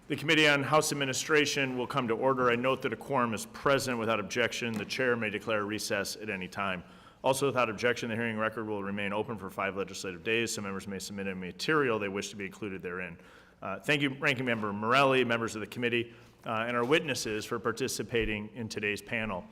The Committee on House Administration will come to order. I note that a quorum is present. Without objection, the chair may declare recess at any time. Also, without objection, the hearing record will remain open for 5 legislative days, so members may submit any material they wish to be included therein. Thank you, Ranking Member Morelli, members of the committee, and our witnesses for participating in today's panel.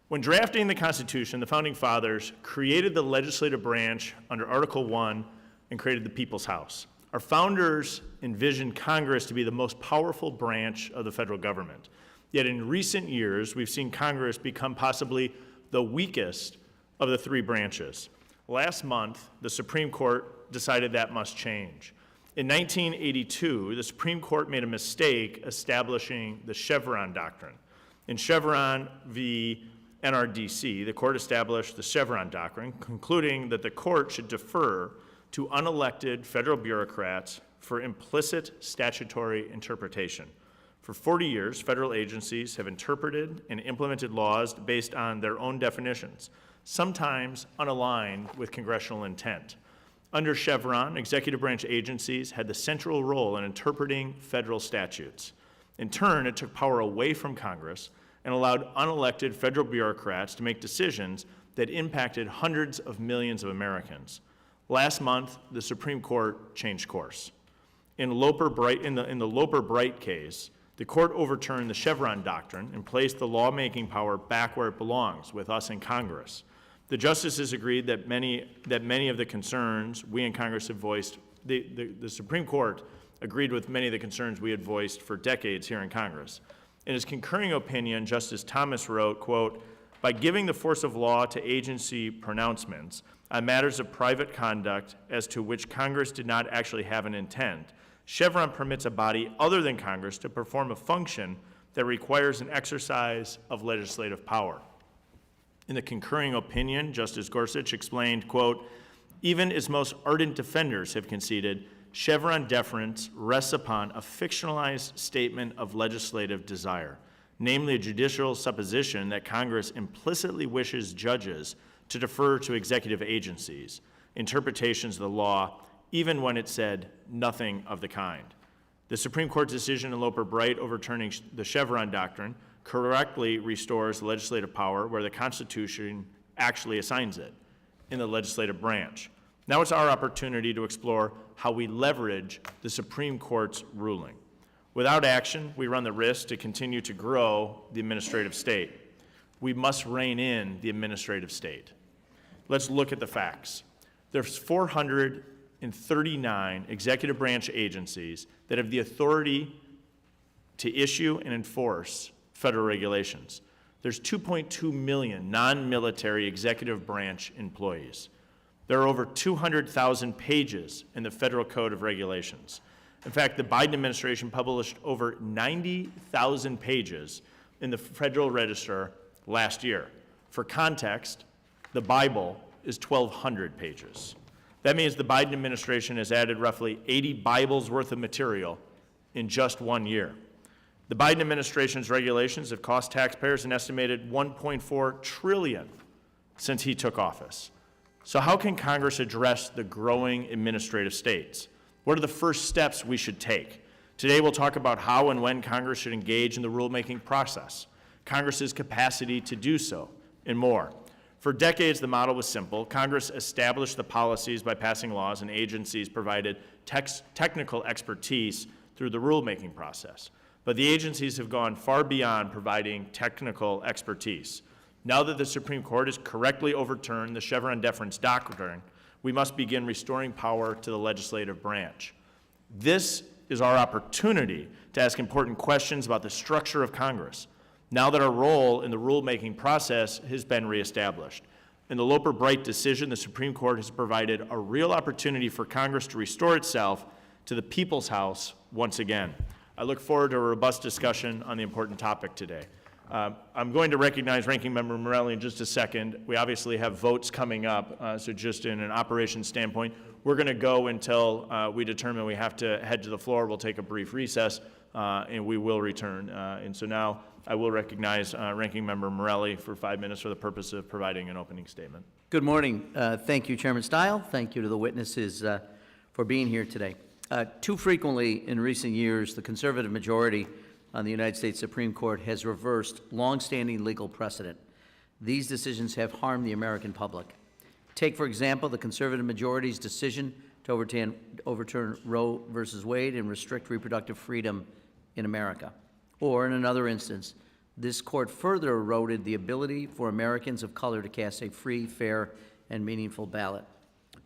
When drafting the Constitution, the Founding Fathers created the legislative branch under Article 1 and created the People's House. Our founders envisioned Congress to be the most powerful branch of the federal government. Yet in recent years, we've seen Congress become possibly the weakest of the 3 branches. Last month, the Supreme Court decided that must change. In 1982, the Supreme Court made a mistake establishing the Chevron doctrine. In Chevron v. NRDC, the court established the Chevron doctrine, concluding that the court should defer to unelected federal bureaucrats for implicit statutory interpretation. For 40 years, federal agencies have interpreted and implemented laws based on their own definitions, sometimes unaligned with congressional intent. Under Chevron, executive branch agencies had the central role in interpreting federal statutes. In turn, it took power away from Congress and allowed unelected federal bureaucrats to make decisions that impacted hundreds of millions of Americans. Last month, the Supreme Court changed course. In the Loper-Bright case, the court overturned the Chevron doctrine and placed the lawmaking power back where it belongs, with us in Congress. The justices agreed that many of the concerns we in Congress have voiced, the Supreme Court agreed with many of the concerns we had voiced for decades here in Congress. In his concurring opinion, Justice Thomas wrote, quote, "By giving the force of law to agency pronouncements on matters of private conduct as to which Congress did not actually have an intent, Chevron permits a body other than Congress to perform a function that requires an exercise of legislative power." In the concurring opinion, Justice Gorsuch explained, quote, "Even as most ardent defenders have conceded, Chevron deference rests upon a fictionalized statement of legislative desire, namely a judicial supposition that Congress implicitly wishes judges to defer to executive agencies, interpretations of the law, even when it said nothing of the kind." The Supreme Court decision in Loper-Bright overturning the Chevron doctrine correctly restores legislative power where the Constitution actually assigns it, in the legislative branch. Now it's our opportunity to explore how we leverage the Supreme Court's ruling. Without action, we run the risk to continue to grow the administrative state. We must rein in the administrative state. Let's look at the facts. There's 439 executive branch agencies that have the authority to issue and enforce federal regulations. There's 2.2 million non-military executive branch employees. There are over 200,000 pages in the Federal Code of Regulations. In fact, the Biden administration published over 90,000 pages in the Federal Register last year. For context, the Bible is 1,200 pages. That means the Biden administration has added roughly 80 Bibles worth of material in just 1 year. The Biden administration's regulations have cost taxpayers an estimated $1.4 trillion since he took office. So how can Congress address the growing administrative states? What are the first steps we should take? Today we'll talk about how and when Congress should engage in the rulemaking process, Congress's capacity to do so, and more. For decades, the model was simple. Congress established the policies by passing laws, and agencies provided technical expertise through the rulemaking process. But the agencies have gone far beyond providing technical expertise. Now that the Supreme Court has correctly overturned the Chevron deference doctrine, we must begin restoring power to the legislative branch. This is our opportunity to ask important questions about the structure of Congress, now that our role in the rulemaking process has been reestablished. In the Loper-Bright decision, the Supreme Court has provided a real opportunity for Congress to restore itself to the People's House once again. I look forward to a robust discussion on the important topic today. I'm going to recognize Ranking Member Morelli in just a second. We obviously have votes coming up, so just in an operations standpoint, we're going to go until we determine we have to head to the floor. We'll take a brief recess, and we will return. And so now I will recognize Ranking Member Morelli for 5 minutes for the purpose of providing an opening statement. Good morning. Thank you, Chairman Stile. Thank you to the witnesses for being here today. Too frequently in recent years, the conservative majority on the United States Supreme Court has reversed longstanding legal precedent. These decisions have harmed the American public. Take, for example, the conservative majority's decision to overturn Roe versus Wade and restrict reproductive freedom in America. Or, in another instance, this court further eroded the ability for Americans of color to cast a free, fair, and meaningful ballot.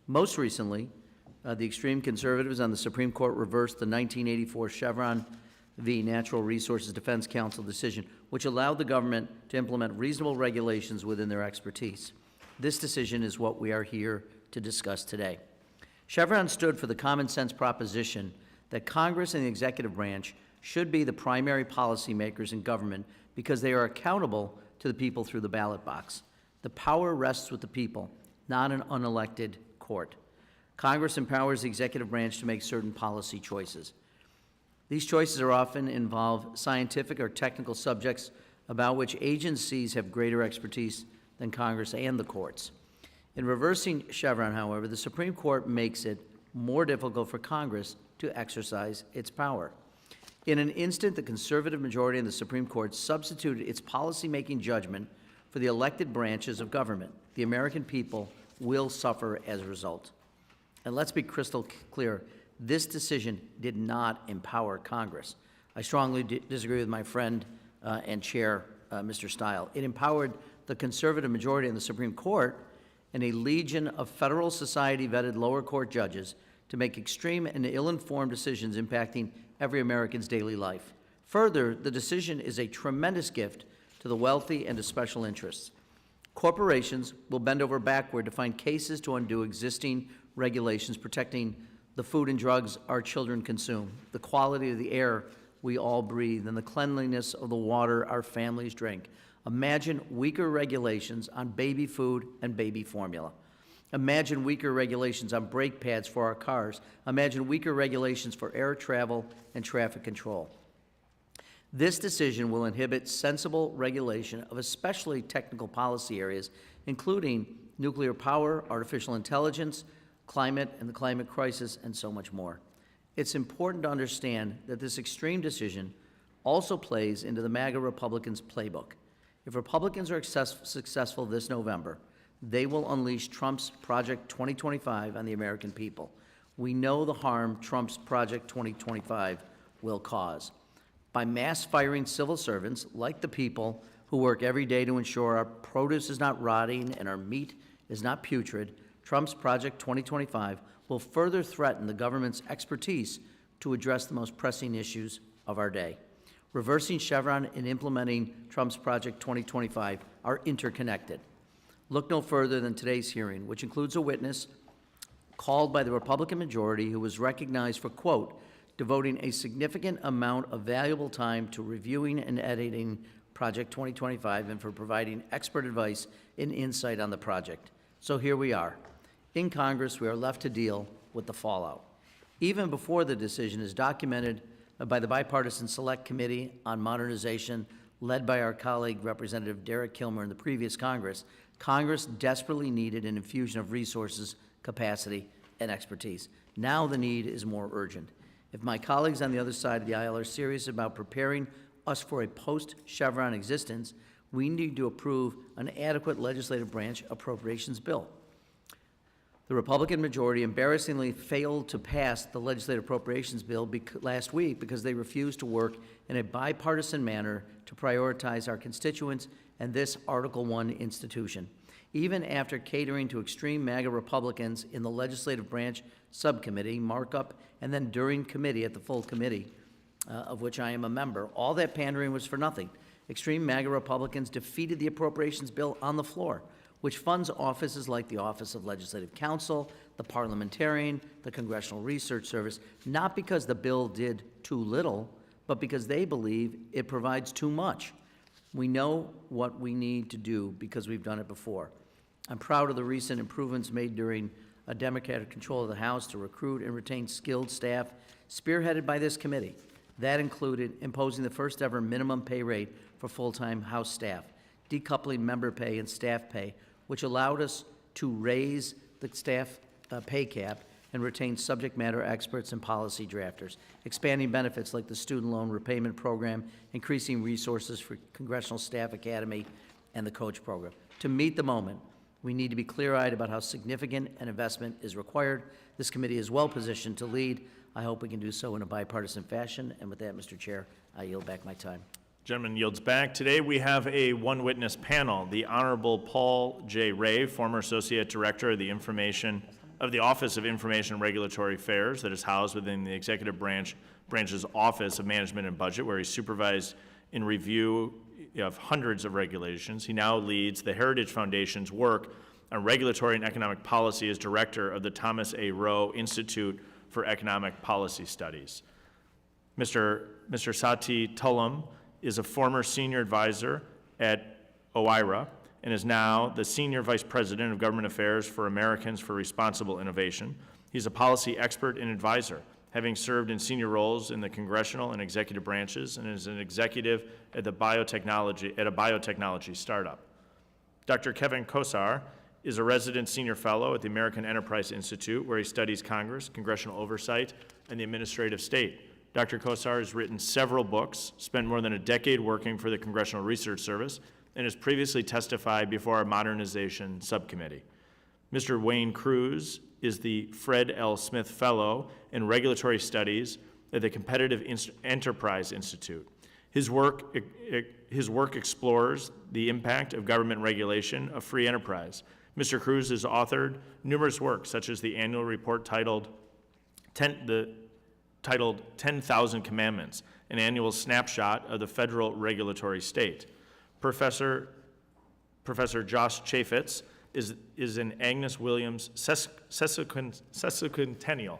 Most recently, the extreme conservatives on the Supreme Court reversed the 1984 Chevron v. Natural Resources Defense Council decision, which allowed the government to implement reasonable regulations within their expertise. This decision is what we are here to discuss today. Chevron stood for the common sense proposition that Congress and the executive branch should be the primary policymakers in government because they are accountable to the people through the ballot box. The power rests with the people, not an unelected court. Congress empowers the executive branch to make certain policy choices. These choices are often involve scientific or technical subjects about which agencies have greater expertise than Congress and the courts. In reversing Chevron, however, the Supreme Court makes it more difficult for Congress to exercise its power. In an instant, the conservative majority in the Supreme Court substituted its policymaking judgment for the elected branches of government. The American people will suffer as a result. And let's be crystal clear, this decision did not empower Congress. I strongly disagree with my friend and chair, Mr. Stile. It empowered the conservative majority in the Supreme Court and a legion of federal society-vetted lower court judges to make extreme and ill-informed decisions impacting every American's daily life. Further, the decision is a tremendous gift to the wealthy and to special interests. Corporations will bend over backward to find cases to undo existing regulations protecting the food and drugs our children consume, the quality of the air we all breathe, and the cleanliness of the water our families drink. Imagine weaker regulations on baby food and baby formula. Imagine weaker regulations on brake pads for our cars. Imagine weaker regulations for air travel and traffic control. This decision will inhibit sensible regulation of especially technical policy areas, including nuclear power, artificial intelligence, climate and the climate crisis, and so much more. It's important to understand that this extreme decision also plays into the MAGA Republicans' playbook. If Republicans are successful this November, they will unleash Trump's Project 2025 on the American people. We know the harm Trump's Project 2025 will cause. By mass firing civil servants like the people who work every day to ensure our produce is not rotting and our meat is not putrid, Trump's Project 2025 will further threaten the government's expertise to address the most pressing issues of our day. Reversing Chevron and implementing Trump's Project 2025 are interconnected. Look no further than today's hearing, which includes a witness called by the Republican majority who was recognized for, quote, devoting a significant amount of valuable time to reviewing and editing Project 2025 and for providing expert advice and insight on the project. So here we are. In Congress, we are left to deal with the fallout. Even before the decision is documented by the Bipartisan Select Committee on Modernization, led by our colleague, Representative Derek Kilmer in the previous Congress, Congress desperately needed an infusion of resources, capacity, and expertise. Now the need is more urgent. If my colleagues on the other side of the aisle are serious about preparing us for a post-Chevron existence, we need to approve an adequate legislative branch appropriations bill. The Republican majority embarrassingly failed to pass the legislative appropriations bill last week because they refused to work in a bipartisan manner to prioritize our constituents and this Article I institution. Even after catering to extreme MAGA Republicans in the legislative branch subcommittee, markup, and then during committee at the full committee, of which I am a member, all that pandering was for nothing. Extreme MAGA Republicans defeated the appropriations bill on the floor, which funds offices like the Office of Legislative Counsel, the Parliamentarian, the Congressional Research Service, not because the bill did too little, but because they believe it provides too much. We know what we need to do because we've done it before. I'm proud of the recent improvements made during a Democratic control of the House to recruit and retain skilled staff, spearheaded by this committee. That included imposing the first ever minimum pay rate for full-time House staff, decoupling member pay and staff pay, which allowed us to raise the staff pay cap and retain subject matter experts and policy drafters, expanding benefits like the student loan repayment program, increasing resources for Congressional Staff Academy, and the coach program. To meet the moment, we need to be clear-eyed about how significant an investment is required. This committee is well-positioned to lead. I hope we can do so in a bipartisan fashion. And with that, Mr. Chair, I yield back my time. Gentleman yields back. Today, we have a one-witness panel. The Honorable Paul J. Ray, former Associate Director of the Office of Information and Regulatory Affairs that is housed within the Executive Branch's Office of Management and Budget, where he supervised in review of hundreds of regulations. He now leads the Heritage Foundation's work on regulatory and economic policy as Director of the Thomas A. Rowe Institute for Economic Policy Studies. Mr. Sati Tullam is a former senior advisor at OIRA and is now the Senior Vice President of Government Affairs for Americans for Responsible Innovation. He's a policy expert and advisor, having served in senior roles in the congressional and executive branches, and is an executive at a biotechnology startup. Dr. Kevin Kosar is a resident senior fellow at the American Enterprise Institute, where he studies Congress, congressional oversight, and the administrative state. Dr. Kosar has written several books, spent more than a decade working for the Congressional Research Service, and has previously testified before our Modernization Subcommittee. Mr. Wayne Cruz is the Fred L. Smith Fellow in Regulatory Studies at the Competitive Enterprise Institute. His work explores the impact of government regulation of free enterprise. Mr. Cruz has authored numerous works, such as the annual report titled 10,000 Commandments, an annual snapshot of the federal regulatory state. Professor Josh Chaffetz is an Agnes Williams sesquicentennial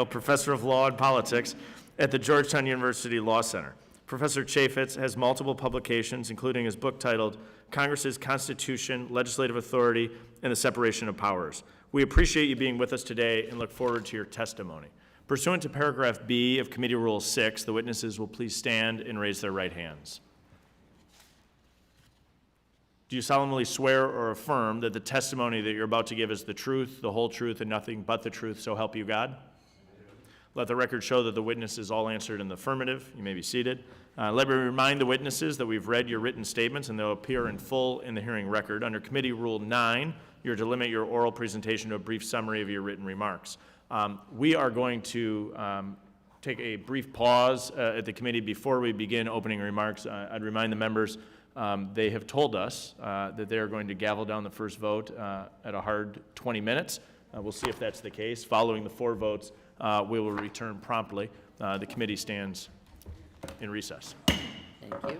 professor of law and politics at the Georgetown University Law Center. Professor Chaffetz has multiple publications, including his book titled Congress's Constitution, Legislative Authority, and the Separation of Powers. We appreciate you being with us today and look forward to your testimony. Pursuant to paragraph B of Committee Rule 6, the witnesses will please stand and raise their right hands. Do you solemnly swear or affirm that the testimony that you're about to give is the truth, the whole truth, and nothing but the truth, so help you God? Let the record show that the witnesses all answered in the affirmative. You may be seated. Let me remind the witnesses that we've read your written statements and they'll appear in full in the hearing record. Under Committee Rule 9, you're to limit your oral presentation to a brief summary of your written remarks. We are going to take a brief pause at the committee before we begin opening remarks. I'd remind the members they have told us that they are going to gavel down the first vote at a hard 20 minutes. We'll see if that's the case. Following the 4 votes, we will return promptly. The committee stands in recess. Thank you.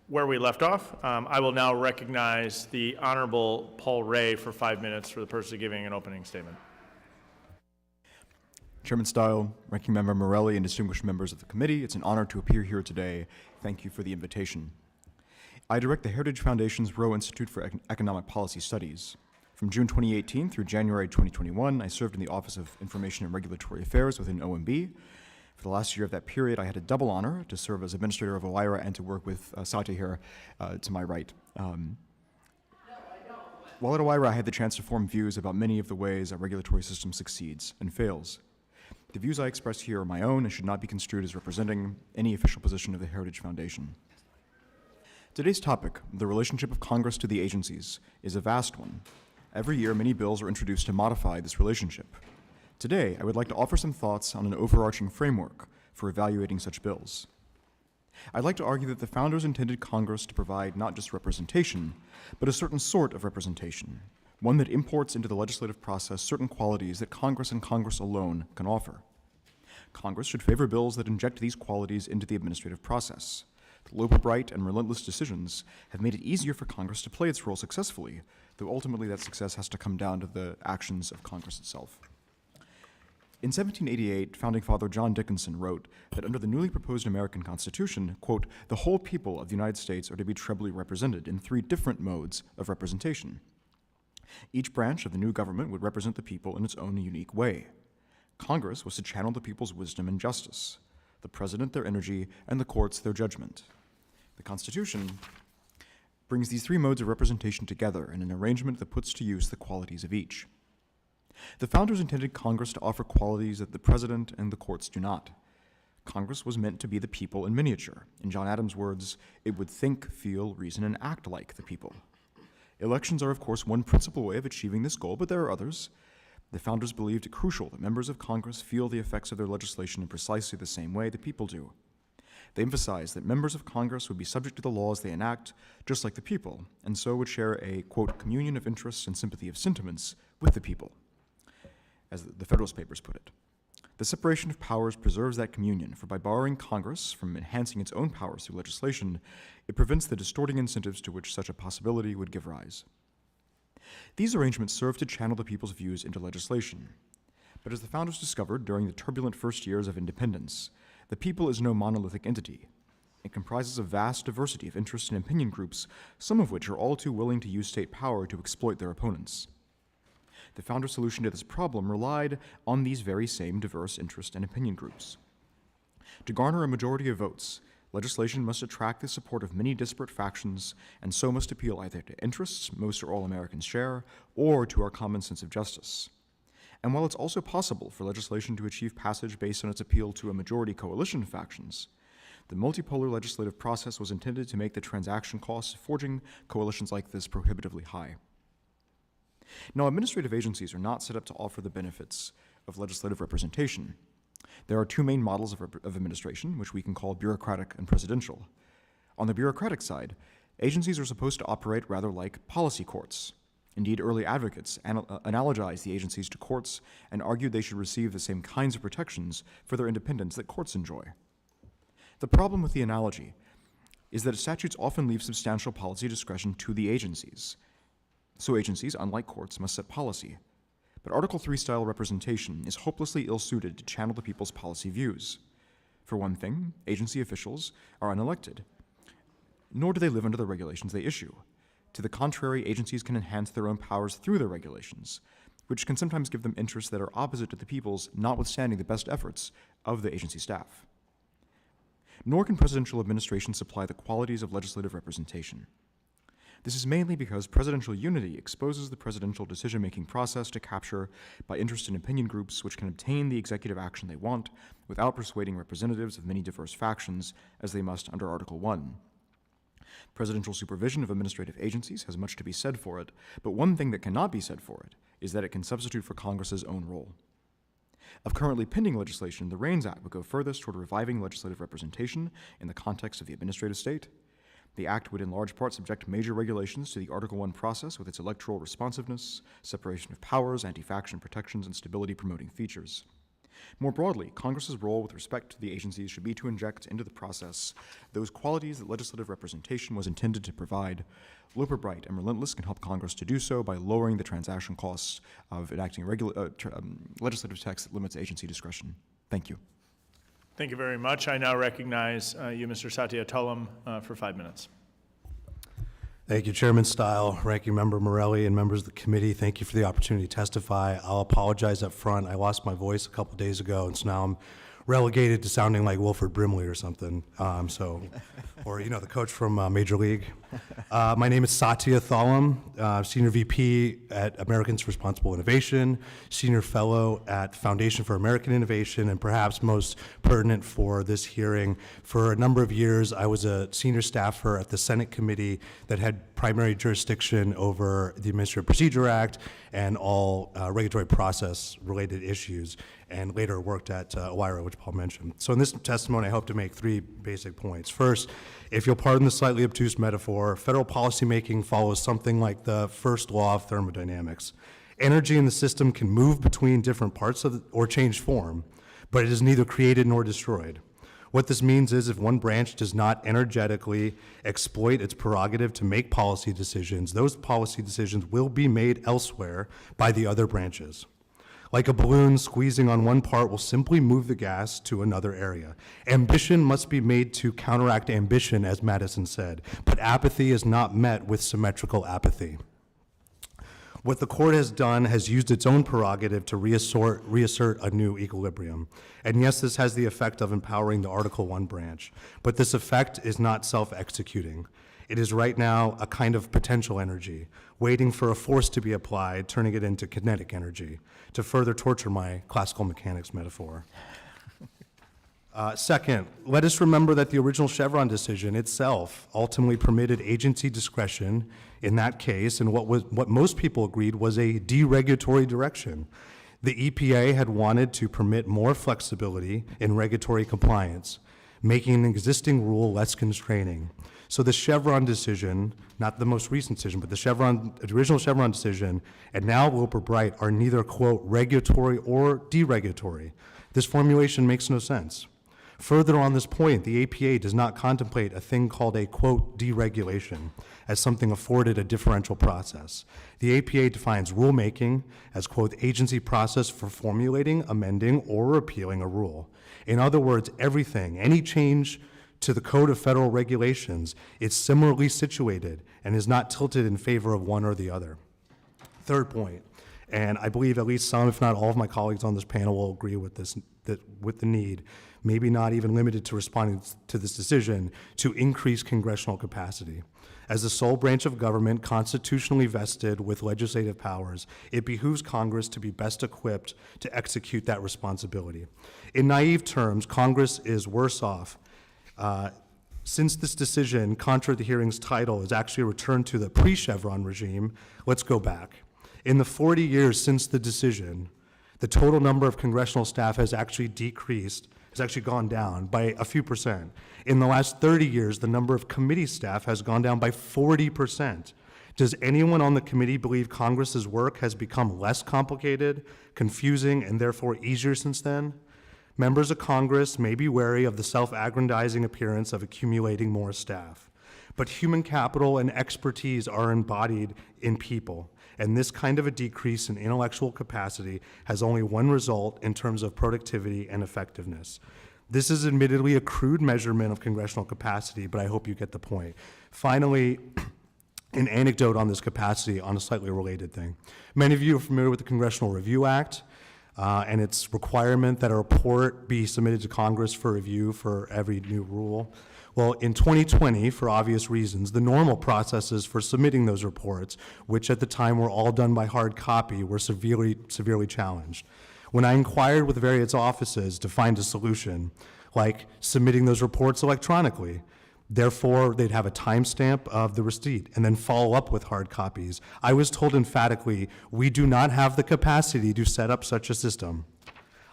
Where we left off, I will now recognize the Honorable Paul Ray for 5 minutes for the purpose of giving an opening statement. Chairman Stile, Ranking Member Morelli, and distinguished members of the committee, it's an honor to appear here today. Thank you for the invitation. I direct the Heritage Foundation's Rowe Institute for Economic Policy Studies. From June 2018 through January 2021, I served in the Office of Information and Regulatory Affairs within OMB. For the last year of that period, I had a double honor to serve as administrator of OIRA and to work with Satya here to my right. While at OIRA, I had the chance to form views about many of the ways our regulatory system succeeds and fails. The views I express here are my own and should not be construed as representing any official position of the Heritage Foundation. Today's topic, the relationship of Congress to the agencies, is a vast one. Every year, many bills are introduced to modify this relationship. Today, I would like to offer some thoughts on an overarching framework for evaluating such bills. I'd like to argue that the founders intended Congress to provide not just representation, but a certain sort of representation, one that imports into the legislative process certain qualities that Congress and Congress alone can offer. Congress should favor bills that inject these qualities into the administrative process. The Loper-Bright and relentless decisions have made it easier for Congress to play its role successfully, though ultimately that success has to come down to the actions of Congress itself. In 1788, founding father John Dickinson wrote that under the newly proposed American Constitution, quote, the whole people of the United States are to be trebly represented in 3 different modes of representation. Each branch of the new government would represent the people in its own unique way. Congress was to channel the people's wisdom and justice, the president their energy, and the courts their judgment. The Constitution brings these 3 modes of representation together in an arrangement that puts to use the qualities of each. The founders intended Congress to offer qualities that the president and the courts do not. Congress was meant to be the people in miniature. In John Adams' words, it would think, feel, reason, and act like the people. Elections are, of course, one principal way of achieving this goal, but there are others. The founders believed it crucial that members of Congress feel the effects of their legislation in precisely the same way the people do. They emphasized that members of Congress would be subject to the laws they enact, just like the people, and so would share a, quote, communion of interests and sympathy of sentiments with the people, as the Federalist Papers put it. The separation of powers preserves that communion, for by barring Congress from enhancing its own powers through legislation, it prevents the distorting incentives to which such a possibility would give rise. These arrangements serve to channel the people's views into legislation. But as the founders discovered during the turbulent first years of independence, the people is no monolithic entity. It comprises a vast diversity of interest and opinion groups, some of which are all too willing to use state power to exploit their opponents. The founders' solution to this problem relied on these very same diverse interest and opinion groups. To garner a majority of votes, legislation must attract the support of many disparate factions, and so must appeal either to interests most or all Americans share, or to our common sense of justice. And while it's also possible for legislation to achieve passage based on its appeal to a majority coalition of factions, the multipolar legislative process was intended to make the transaction costs of forging coalitions like this prohibitively high. Now, administrative agencies are not set up to offer the benefits of legislative representation. There are 2 main models of administration, which we can call bureaucratic and presidential. On the bureaucratic side, agencies are supposed to operate rather like policy courts. Indeed, early advocates analogized the agencies to courts and argued they should receive the same kinds of protections for their independence that courts enjoy. The problem with the analogy is that statutes often leave substantial policy discretion to the agencies. So agencies, unlike courts, must set policy. But Article 3 style representation is hopelessly ill-suited to channel the people's policy views. For one thing, agency officials are unelected, nor do they live under the regulations they issue. To the contrary, agencies can enhance their own powers through their regulations, which can sometimes give them interests that are opposite to the people's, notwithstanding the best efforts of the agency staff. Nor can presidential administration supply the qualities of legislative representation. This is mainly because presidential unity exposes the presidential decision-making process to capture by interest and opinion groups which can obtain the executive action they want without persuading representatives of many diverse factions, as they must under Article 1. Presidential supervision of administrative agencies has much to be said for it, but one thing that cannot be said for it is that it can substitute for Congress's own role. Of currently pending legislation, the REINS Act would go furthest toward reviving legislative representation in the context of the administrative state. The Act would in large part subject major regulations to the Article 1 process with its electoral responsiveness, separation of powers, anti-faction protections, and stability-promoting features. More broadly, Congress's role with respect to the agencies should be to inject into the process those qualities that legislative representation was intended to provide. Loper Bright and Relentless can help Congress to do so by lowering the transaction costs of enacting legislative text that limits agency discretion. Thank you. Thank you very much. I now recognize you, Mr. Satya Tullam, for 5 minutes. Thank you, Chairman Stile, Ranking Member Morelli, and members of the committee. Thank you for the opportunity to testify. I'll apologize up front. I lost my voice a couple days ago, and so now I'm relegated to sounding like Wilford Brimley or something. Or the coach from Major League. My name is Satya Tullam, Senior VP at Americans for Responsible Innovation, Senior Fellow at Foundation for American Innovation, and perhaps most pertinent for this hearing, for a number of years, I was a senior staffer at the Senate committee that had primary jurisdiction over the Administrative Procedure Act and all regulatory process-related issues, and later worked at OIRA, which Paul mentioned. So in this testimony, I hope to make 3 basic points. First, if you'll pardon the slightly obtuse metaphor, federal policymaking follows something like the first law of thermodynamics. Energy in the system can move between different parts of or change form, but it is neither created nor destroyed. What this means is if one branch does not energetically exploit its prerogative to make policy decisions, those policy decisions will be made elsewhere by the other branches. Like a balloon, squeezing on one part will simply move the gas to another area. Ambition must be made to counteract ambition, as Madison said, but apathy is not met with symmetrical apathy. What the court has done has used its own prerogative to reassert a new equilibrium. And yes, this has the effect of empowering the Article I branch, but this effect is not self-executing. It is right now a kind of potential energy, waiting for a force to be applied, turning it into kinetic energy, to further torture my classical mechanics metaphor. Second, let us remember that the original Chevron decision itself ultimately permitted agency discretion in that case, and what most people agreed was a deregulatory direction. The EPA had wanted to permit more flexibility in regulatory compliance, making an existing rule less constraining. So the Chevron decision, not the most recent decision, but the original Chevron decision, and now Loper Bright are neither, quote, regulatory or deregulatory. This formulation makes no sense. Further on this point, the APA does not contemplate a thing called a, quote, deregulation as something afforded a differential process. The APA defines rulemaking as, quote, agency process for formulating, amending, or repealing a rule. In other words, everything, any change to the Code of Federal Regulations is similarly situated and is not tilted in favor of one or the other. Third point, and I believe at least some, if not all of my colleagues on this panel will agree with this, with the need, maybe not even limited to responding to this decision, to increase congressional capacity. As the sole branch of government constitutionally vested with legislative powers, it behooves Congress to be best equipped to execute that responsibility. In naive terms, Congress is worse off. Since this decision, contrary to the hearing's title, is actually a return to the pre-Chevron regime, let's go back. In the 40 years since the decision, the total number of congressional staff has actually decreased, has actually gone down by a few percent. In the last 30 years, the number of committee staff has gone down by 40%. Does anyone on the committee believe Congress's work has become less complicated, confusing, and therefore easier since then? Members of Congress may be wary of the self-aggrandizing appearance of accumulating more staff. But human capital and expertise are embodied in people, and this kind of a decrease in intellectual capacity has only one result in terms of productivity and effectiveness. This is admittedly a crude measurement of congressional capacity, but I hope you get the point. Finally, an anecdote on this capacity on a slightly related thing. Many of you are familiar with the Congressional Review Act and its requirement that a report be submitted to Congress for review for every new rule. Well, in 2020, for obvious reasons, the normal processes for submitting those reports, which at the time were all done by hard copy, were severely challenged. When I inquired with various offices to find a solution, like submitting those reports electronically, therefore they'd have a timestamp of the receipt and then follow up with hard copies, I was told emphatically, we do not have the capacity to set up such a system.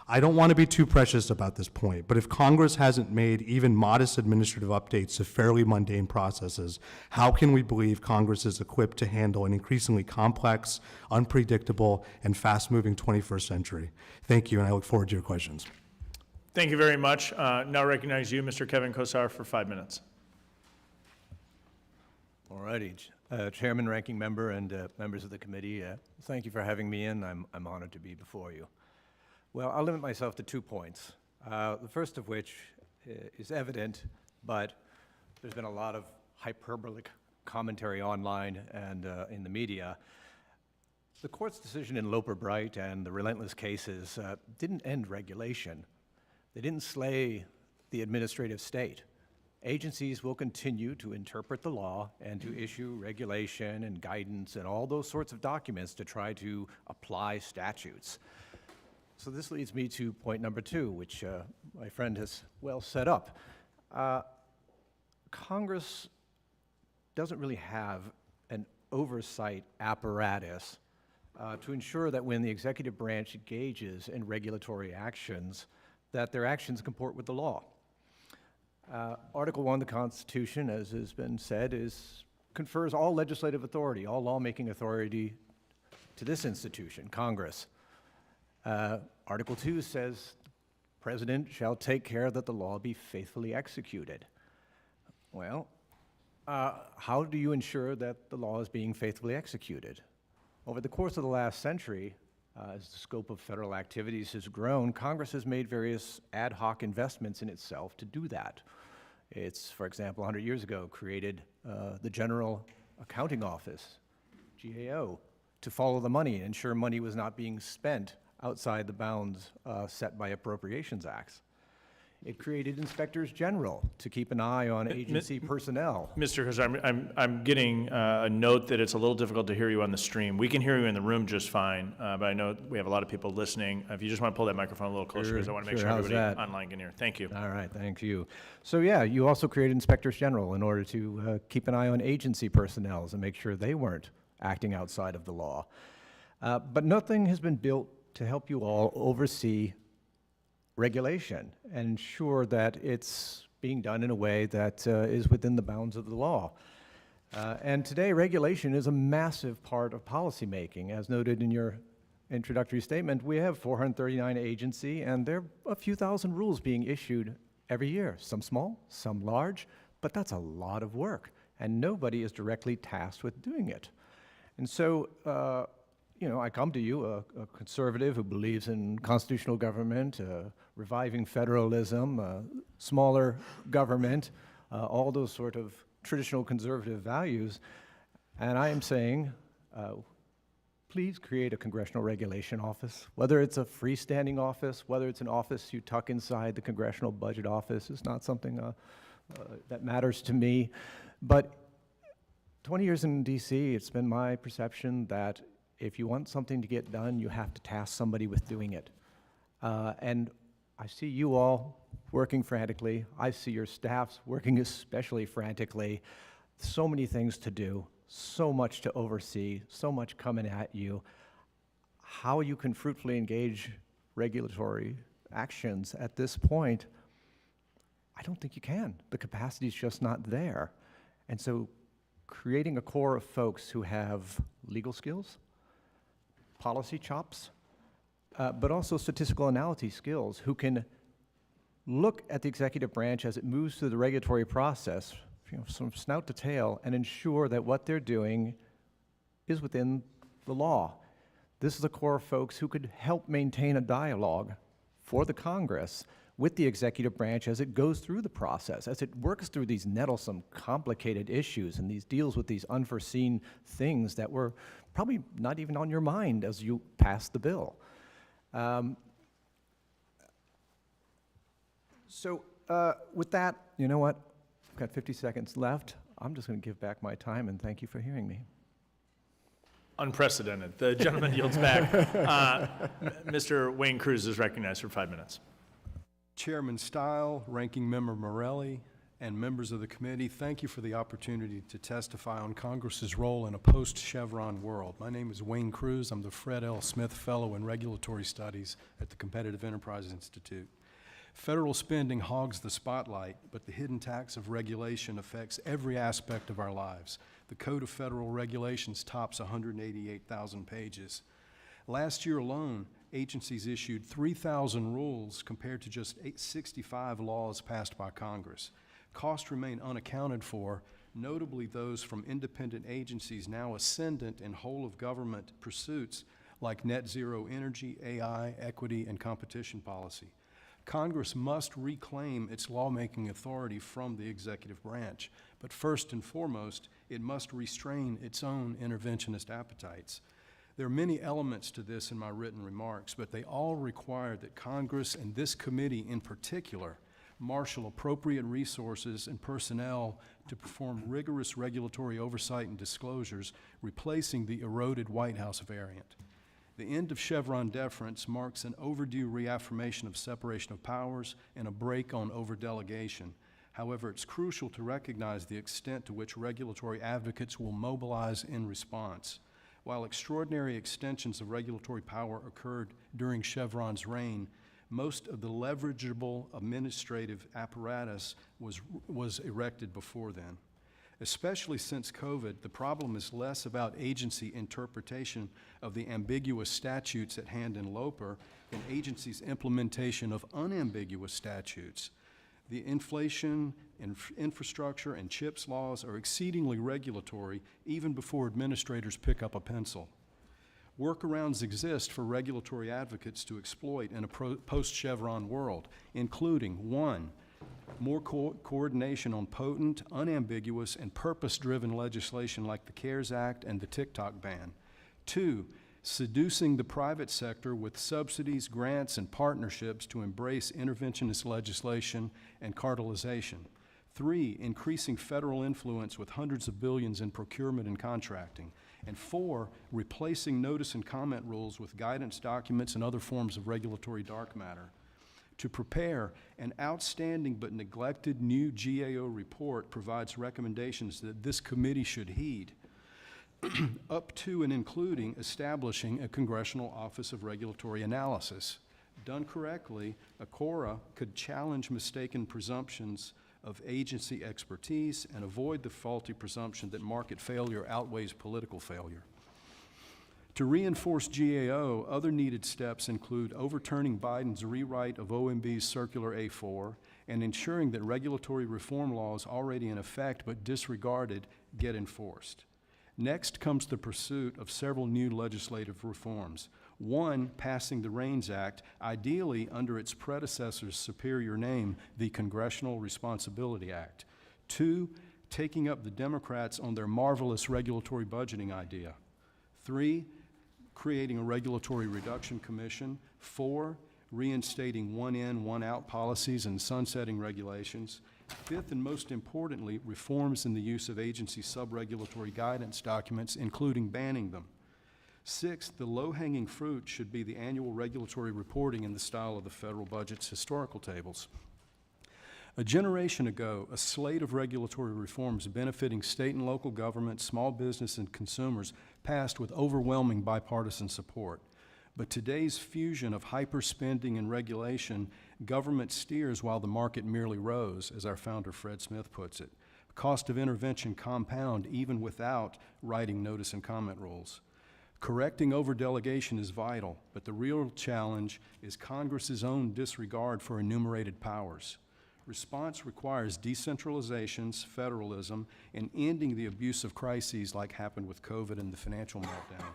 I don't want to be too precious about this point, but if Congress hasn't made even modest administrative updates to fairly mundane processes, how can we believe Congress is equipped to handle an increasingly complex, unpredictable, and fast-moving 21st century? Thank you, and I look forward to your questions. Thank you very much. Now recognize you, Mr. Kevin Kosar, for 5 minutes. All righty. Chairman, Ranking Member, and members of the committee, thank you for having me in. I'm honored to be before you. Well, I'll limit myself to 2 points. The first of which is evident, but there's been a lot of hyperbolic commentary online and in the media. The court's decision in Loper-Bright and the relentless cases didn't end regulation. They didn't slay the administrative state. Agencies will continue to interpret the law and to issue regulation and guidance and all those sorts of documents to try to apply statutes. So this leads me to point number 2, which my friend has well set up. Congress doesn't really have an oversight apparatus to ensure that when the executive branch engages in regulatory actions, that their actions comport with the law. Article 1 of the Constitution, as has been said, confers all legislative authority, all lawmaking authority to this institution, Congress. Article 2 says the President shall take care that the law be faithfully executed. Well, how do you ensure that the law is being faithfully executed? Over the course of the last century, as the scope of federal activities has grown, Congress has made various ad hoc investments in itself to do that. It's, for example, 100 years ago, created the General Accounting Office, GAO, to follow the money and ensure money was not being spent outside the bounds set by appropriations acts. It created inspectors general to keep an eye on agency personnel. Mr. Kosar, I'm getting a note that it's a little difficult to hear you on the stream. We can hear you in the room just fine, but I know we have a lot of people listening. If you just want to pull that microphone a little closer, because I want to make sure how's everybody that? online can hear. Thank you. All right, thank you. So yeah, you also created inspectors general in order to keep an eye on agency personnel and make sure they weren't acting outside of the law. But nothing has been built to help you all oversee regulation and ensure that it's being done in a way that is within the bounds of the law. And today, regulation is a massive part of policymaking. As noted in your introductory statement, we have 439 agencies, and there are a few thousand rules being issued every year, some small, some large, but that's a lot of work, and nobody is directly tasked with doing it. And so, you know, I come to you, a conservative who believes in constitutional government, reviving federalism, smaller government, all those sort of traditional conservative values, and I am saying, please create a congressional regulation office. Whether it's a freestanding office, whether it's an office you tuck inside the Congressional Budget Office, is not something that matters to me. But 20 years in DC, it's been my perception that if you want something to get done, you have to task somebody with doing it. And I see you all working frantically. I see your staffs working especially frantically. So many things to do, so much to oversee, so much coming at you. How you can fruitfully engage regulatory actions at this point, I don't think you can. The capacity is just not there. And so creating a core of folks who have legal skills, policy chops, but also statistical analysis skills, who can look at the executive branch as it moves through the regulatory process, you know, from snout to tail, and ensure that what they're doing is within the law. This is a core of folks who could help maintain a dialogue for the Congress with the executive branch as it goes through the process, as it works through these nettlesome, complicated issues and these deals with these unforeseen things that were probably not even on your mind as you passed the bill. With that, you know what? I've got 50 seconds left. I'm just going to give back my time, and thank you for hearing me. Unprecedented. The gentleman yields back. Mr. Wayne Cruz is recognized for 5 minutes. Chairman Stile, Ranking Member Morelli, and members of the committee, thank you for the opportunity to testify on Congress's role in a post-Chevron world. My name is Wayne Cruz. I'm the Fred L. Smith Fellow in Regulatory Studies at the Competitive Enterprise Institute. Federal spending hogs the spotlight, but the hidden tax of regulation affects every aspect of our lives. The Code of Federal Regulations tops 188,000 pages. Last year alone, agencies issued 3,000 rules compared to just 65 laws passed by Congress. Costs remain unaccounted for, notably those from independent agencies now ascendant in whole-of-government pursuits like net zero energy, AI, equity, and competition policy. Congress must reclaim its lawmaking authority from the executive branch, but first and foremost, it must restrain its own interventionist appetites. There are many elements to this in my written remarks, but they all require that Congress and this committee in particular marshal appropriate resources and personnel to perform rigorous regulatory oversight and disclosures, replacing the eroded White House variant. The end of Chevron deference marks an overdue reaffirmation of separation of powers and a break on overdelegation. However, it's crucial to recognize the extent to which regulatory advocates will mobilize in response. While extraordinary extensions of regulatory power occurred during Chevron's reign, most of the leverageable administrative apparatus was erected before then. Especially since COVID, the problem is less about agency interpretation of the ambiguous statutes at hand in LOPR than agencies' implementation of unambiguous statutes. The inflation, infrastructure, and CHIPS laws are exceedingly regulatory even before administrators pick up a pencil. Workarounds exist for regulatory advocates to exploit in a post-Chevron world, including 1, more coordination on potent, unambiguous, and purpose-driven legislation like the CARES Act and the TikTok ban. 2, seducing the private sector with subsidies, grants, and partnerships to embrace interventionist legislation and cartelization. 3, increasing federal influence with hundreds of billions in procurement and contracting. And 4, replacing notice and comment rules with guidance documents and other forms of regulatory dark matter. To prepare, an outstanding but neglected new GAO report provides recommendations that this committee should heed, up to and including establishing a Congressional Office of Regulatory Analysis. Done correctly, a CORA could challenge mistaken presumptions of agency expertise and avoid the faulty presumption that market failure outweighs political failure. To reinforce GAO, other needed steps include overturning Biden's rewrite of OMB's Circular A4 and ensuring that regulatory reform laws already in effect but disregarded get enforced. Next comes the pursuit of several new legislative reforms. 1, passing the REINS Act, ideally under its predecessor's superior name, the Congressional Responsibility Act. 2, taking up the Democrats on their marvelous regulatory budgeting idea. 3, creating a regulatory reduction commission. 4, reinstating one-in, one-out policies and sunsetting regulations. 5th, and most importantly, reforms in the use of agency sub-regulatory guidance documents, including banning them. 6th, the low-hanging fruit should be the annual regulatory reporting in the style of the federal budget's historical tables. A generation ago, a slate of regulatory reforms benefiting state and local government, small business, and consumers passed with overwhelming bipartisan support. But today's fusion of hyperspending and regulation, government steers while the market merely rose, as our founder Fred Smith puts it. Cost of intervention compound even without writing notice and comment rules. Correcting overdelegation is vital, but the real challenge is Congress's own disregard for enumerated powers. Response requires decentralizations, federalism, and ending the abuse of crises like happened with COVID and the financial meltdown.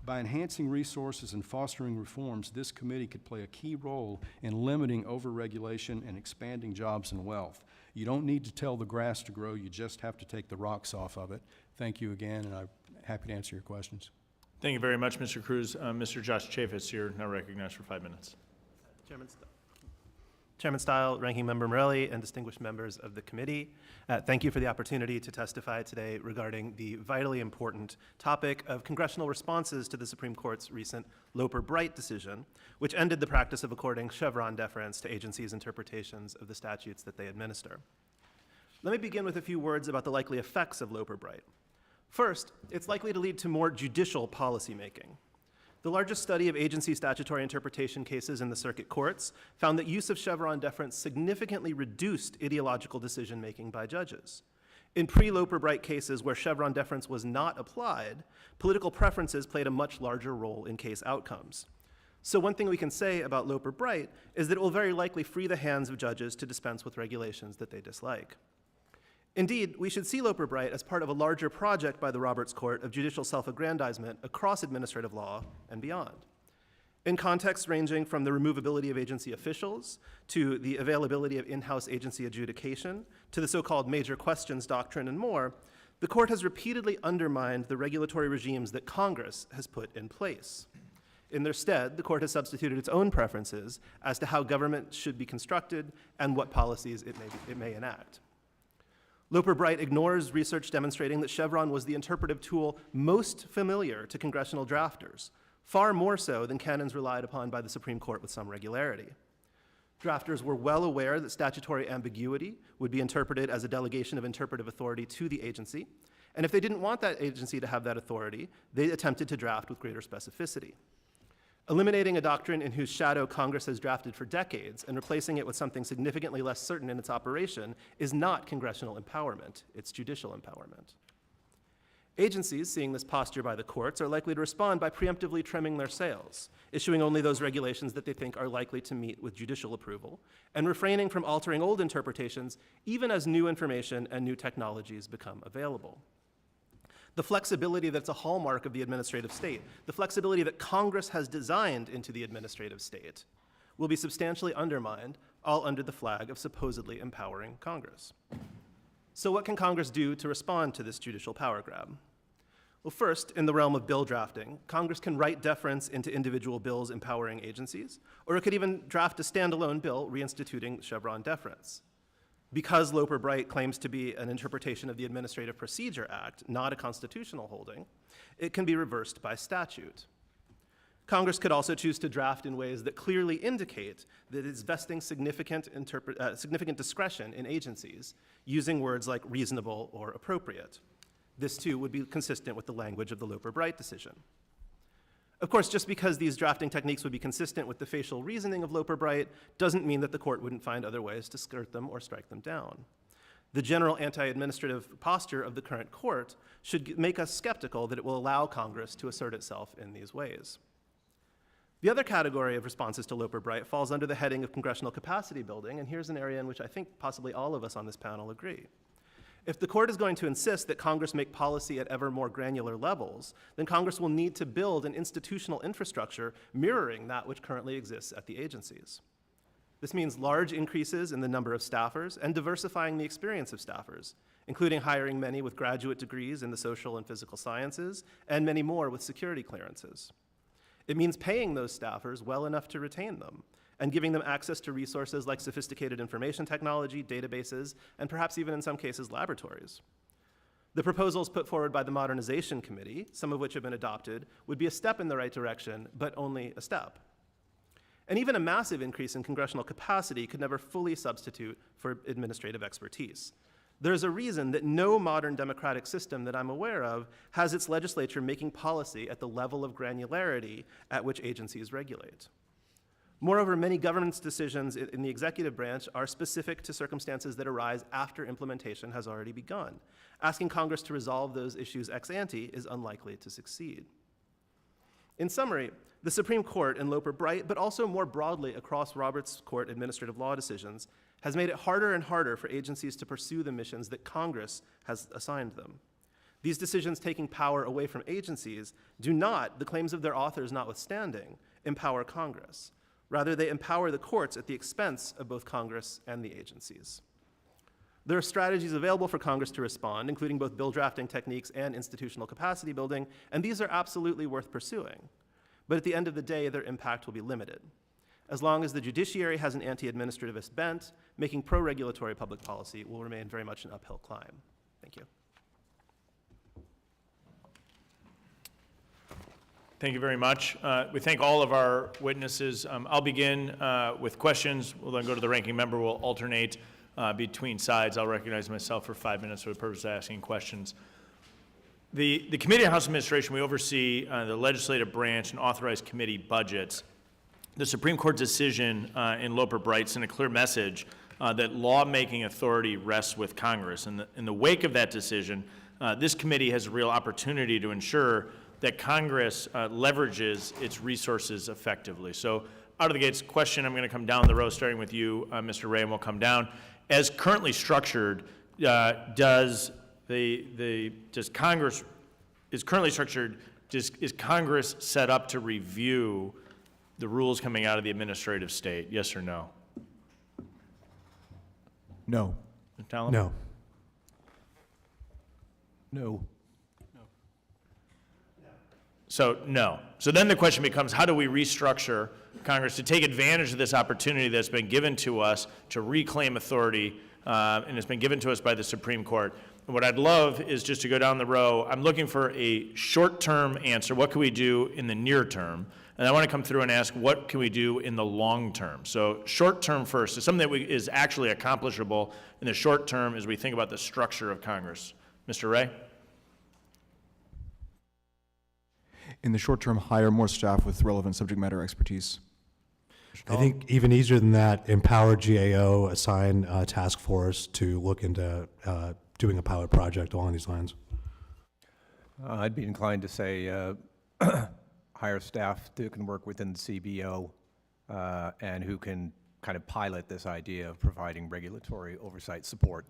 By enhancing resources and fostering reforms, this committee could play a key role in limiting overregulation and expanding jobs and wealth. You don't need to tell the grass to grow, you just have to take the rocks off of it. Thank you again, and I'm happy to answer your questions. Thank you very much, Mr. Cruz. Mr. Josh Chaffetz, you're now recognized for 5 minutes. Chairman Stile, Ranking Member Morelli, and distinguished members of the committee, thank you for the opportunity to testify today regarding the vitally important topic of congressional responses to the Supreme Court's recent Loper-Bright decision, which ended the practice of according Chevron deference to agencies' interpretations of the statutes that they administer. Let me begin with a few words about the likely effects of Loper-Bright. First, it's likely to lead to more judicial policymaking. The largest study of agency statutory interpretation cases in the circuit courts found that use of Chevron deference significantly reduced ideological decision-making by judges. In pre-Loper-Bright cases where Chevron deference was not applied, political preferences played a much larger role in case outcomes. So one thing we can say about Loper-Bright is that it will very likely free the hands of judges to dispense with regulations that they dislike. Indeed, we should see Loper-Bright as part of a larger project by the Roberts Court of judicial self-aggrandizement across administrative law and beyond. In contexts ranging from the removability of agency officials to the availability of in-house agency adjudication to the so-called major questions doctrine and more, the court has repeatedly undermined the regulatory regimes that Congress has put in place. In their stead, the court has substituted its own preferences as to how government should be constructed and what policies it may enact. Loper-Bright ignores research demonstrating that Chevron was the interpretive tool most familiar to congressional drafters, far more so than canons relied upon by the Supreme Court with some regularity. Drafters were well aware that statutory ambiguity would be interpreted as a delegation of interpretive authority to the agency, and if they didn't want that agency to have that authority, they attempted to draft with greater specificity. Eliminating a doctrine in whose shadow Congress has drafted for decades and replacing it with something significantly less certain in its operation is not congressional empowerment, it's judicial empowerment. Agencies, seeing this posture by the courts, are likely to respond by preemptively trimming their sails, issuing only those regulations that they think are likely to meet with judicial approval, and refraining from altering old interpretations even as new information and new technologies become available. The flexibility that's a hallmark of the administrative state, the flexibility that Congress has designed into the administrative state, will be substantially undermined, all under the flag of supposedly empowering Congress. So what can Congress do to respond to this judicial power grab? Well, first, in the realm of bill drafting, Congress can write deference into individual bills empowering agencies, or it could even draft a standalone bill reinstituting Chevron deference. Because Loper-Bright claims to be an interpretation of the Administrative Procedure Act, not a constitutional holding, it can be reversed by statute. Congress could also choose to draft in ways that clearly indicate that it's vesting significant discretion in agencies, using words like reasonable or appropriate. This, too, would be consistent with the language of the Loper-Bright decision. Of course, just because these drafting techniques would be consistent with the facial reasoning of Loper-Bright doesn't mean that the court wouldn't find other ways to skirt them or strike them down. The general anti-administrative posture of the current court should make us skeptical that it will allow Congress to assert itself in these ways. The other category of responses to Loper-Bright falls under the heading of congressional capacity building, and here's an area in which I think possibly all of us on this panel agree. If the court is going to insist that Congress make policy at ever more granular levels, then Congress will need to build an institutional infrastructure mirroring that which currently exists at the agencies. This means large increases in the number of staffers and diversifying the experience of staffers, including hiring many with graduate degrees in the social and physical sciences and many more with security clearances. It means paying those staffers well enough to retain them, and giving them access to resources like sophisticated information technology, databases, and perhaps even in some cases laboratories. The proposals put forward by the Modernization Committee, some of which have been adopted, would be a step in the right direction, but only a step. And even a massive increase in congressional capacity could never fully substitute for administrative expertise. There's a reason that no modern democratic system that I'm aware of has its legislature making policy at the level of granularity at which agencies regulate. Moreover, many governance decisions in the executive branch are specific to circumstances that arise after implementation has already begun. Asking Congress to resolve those issues ex ante is unlikely to succeed. In summary, the Supreme Court in Loper-Bright, but also more broadly across Roberts Court administrative law decisions, has made it harder and harder for agencies to pursue the missions that Congress has assigned them. These decisions taking power away from agencies do not, the claims of their authors notwithstanding, empower Congress. Rather, they empower the courts at the expense of both Congress and the agencies. There are strategies available for Congress to respond, including both bill drafting techniques and institutional capacity building, and these are absolutely worth pursuing. But at the end of the day, their impact will be limited. As long as the judiciary has an anti-administrativist bent, making pro-regulatory public policy will remain very much an uphill climb. Thank you. Thank you very much. We thank all of our witnesses. I'll begin with questions. We'll then go to the ranking member. We'll alternate. between sides. I'll recognize myself for 5 minutes for the purpose of asking questions. The Committee on House Administration, we oversee the legislative branch and authorized committee budgets. The Supreme Court decision in Loper-Bright sent a clear message that lawmaking authority rests with Congress. In the wake of that decision, this committee has a real opportunity to ensure that Congress leverages its resources effectively. So out of the gates, question, I'm going to come down the row, starting with you, Mr. Ray, and we'll come down. As currently structured, is Congress set up to review the rules coming out of the administrative state? Yes or no? No. Mr. Tallon? No. No. So, no. So then the question becomes, how do we restructure Congress to take advantage of this opportunity that's been given to us to reclaim authority, and it's been given to us by the Supreme Court? And what I'd love is just to go down the row. I'm looking for a short-term answer. What can we do in the near term? And I want to come through and ask, what can we do in the long term? So short term first is something that is actually accomplishable in the short term as we think about the structure of Congress. Mr. Ray? In the short term, hire more staff with relevant subject matter expertise. I think even easier than that, empower GAO, assign a task force to look into doing a pilot project along these lines. I'd be inclined to say hire staff that can work within the CBO and who can kind of pilot this idea of providing regulatory oversight support.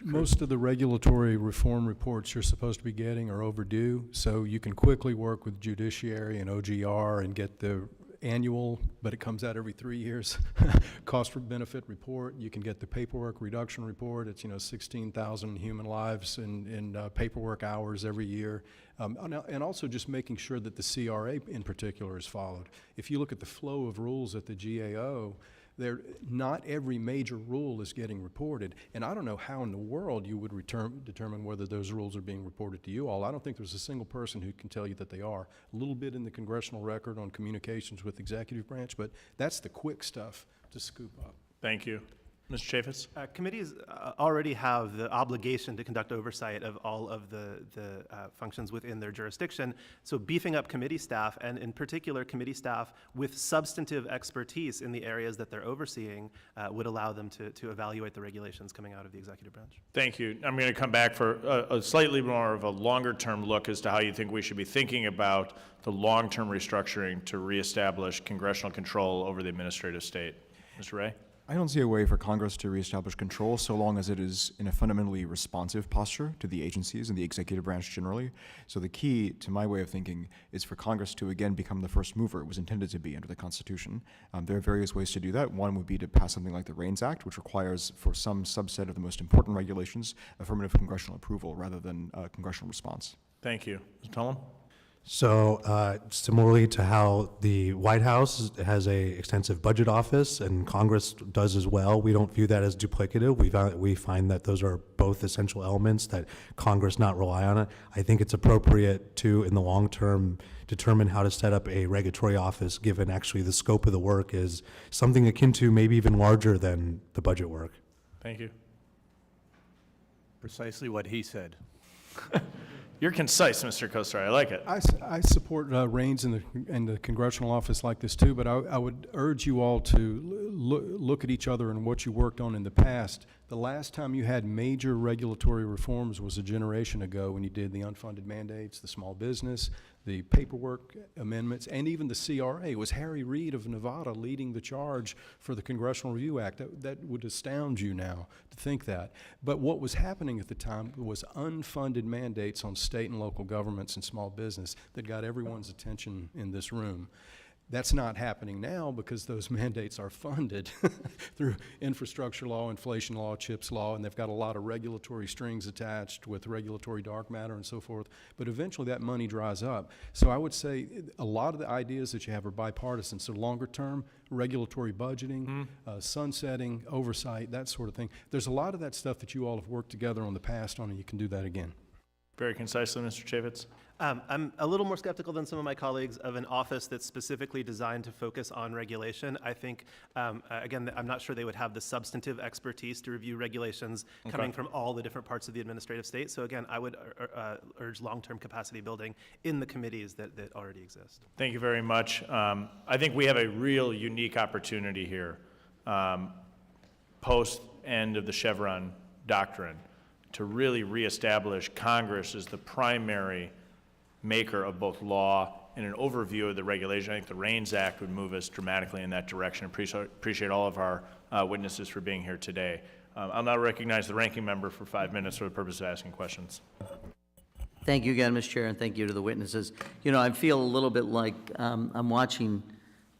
Most of the regulatory reform reports you're supposed to be getting are overdue, so you can quickly work with judiciary and OGR and get the annual, but it comes out every 3 years, cost for benefit report. You can get the paperwork reduction report. It's, 16,000 human lives in paperwork hours every year. And also just making sure that the CRA in particular is followed. If you look at the flow of rules at the GAO, not every major rule is getting reported, and I don't know how in the world you would determine whether those rules are being reported to you all. I don't think there's a single person who can tell you that they are. A little bit in the congressional record on communications with the executive branch, but that's the quick stuff to scoop up. Thank you. Mr. Chaffetz? Committees already have the obligation to conduct oversight of all of the functions within their jurisdiction. So beefing up committee staff, and in particular committee staff with substantive expertise in the areas that they're overseeing, would allow them to evaluate the regulations coming out of the executive branch. Thank you. I'm going to come back for a slightly more of a longer-term look as to how you think we should be thinking about the long-term restructuring to reestablish congressional control over the administrative state. Mr. Ray? I don't see a way for Congress to reestablish control so long as it is in a fundamentally responsive posture to the agencies and the executive branch generally. So the key, to my way of thinking, is for Congress to again become the first mover it was intended to be under the Constitution. There are various ways to do that. One would be to pass something like the REINS Act, which requires for some subset of the most important regulations affirmative congressional approval rather than congressional response. Thank you. Mr. Tullum? So similarly to how the White House has a extensive budget office and Congress does as well, we don't view that as duplicative. We find that those are both essential elements that Congress not rely on it. I think it's appropriate to, in the long term, determine how to set up a regulatory office, given actually the scope of the work is something akin to maybe even larger than the budget work. Thank you. Precisely what he said. You're concise, Mr. Kosar. I like it. I support reins in the congressional office like this too, but I would urge you all to look at each other and what you worked on in the past. The last time you had major regulatory reforms was a generation ago when you did the unfunded mandates, the small business, the paperwork amendments, and even the CRA. It was Harry Reid of Nevada leading the charge for the Congressional Review Act. That would astound you now to think that. But what was happening at the time was unfunded mandates on state and local governments and small business that got everyone's attention in this room. That's not happening now because those mandates are funded through infrastructure law, inflation law, CHIPS law, and they've got a lot of regulatory strings attached with regulatory dark matter and so forth. But eventually that money dries up. So I would say a lot of the ideas that you have are bipartisan. So longer term, regulatory budgeting, sunsetting, oversight, that sort of thing. There's a lot of that stuff that you all have worked together on the past on, and you can do that again. Very concisely, Mr. Chaffetz. I'm a little more skeptical than some of my colleagues of an office that's specifically designed to focus on regulation. I think, again, I'm not sure they would have the substantive expertise to review regulations coming from all the different parts of the administrative state. So again, I would urge long-term capacity building in the committees that already exist. Thank you very much. I think we have a real unique opportunity here, post end of the Chevron doctrine, to really reestablish Congress as the primary maker of both law and an overview of the regulation. I think the REINS Act would move us dramatically in that direction. Appreciate all of our witnesses for being here today. I'll now recognize the ranking member for 5 minutes for the purpose of asking questions. Thank you again, Mr. Chair, and thank you to the witnesses. You know, I feel a little bit like I'm watching,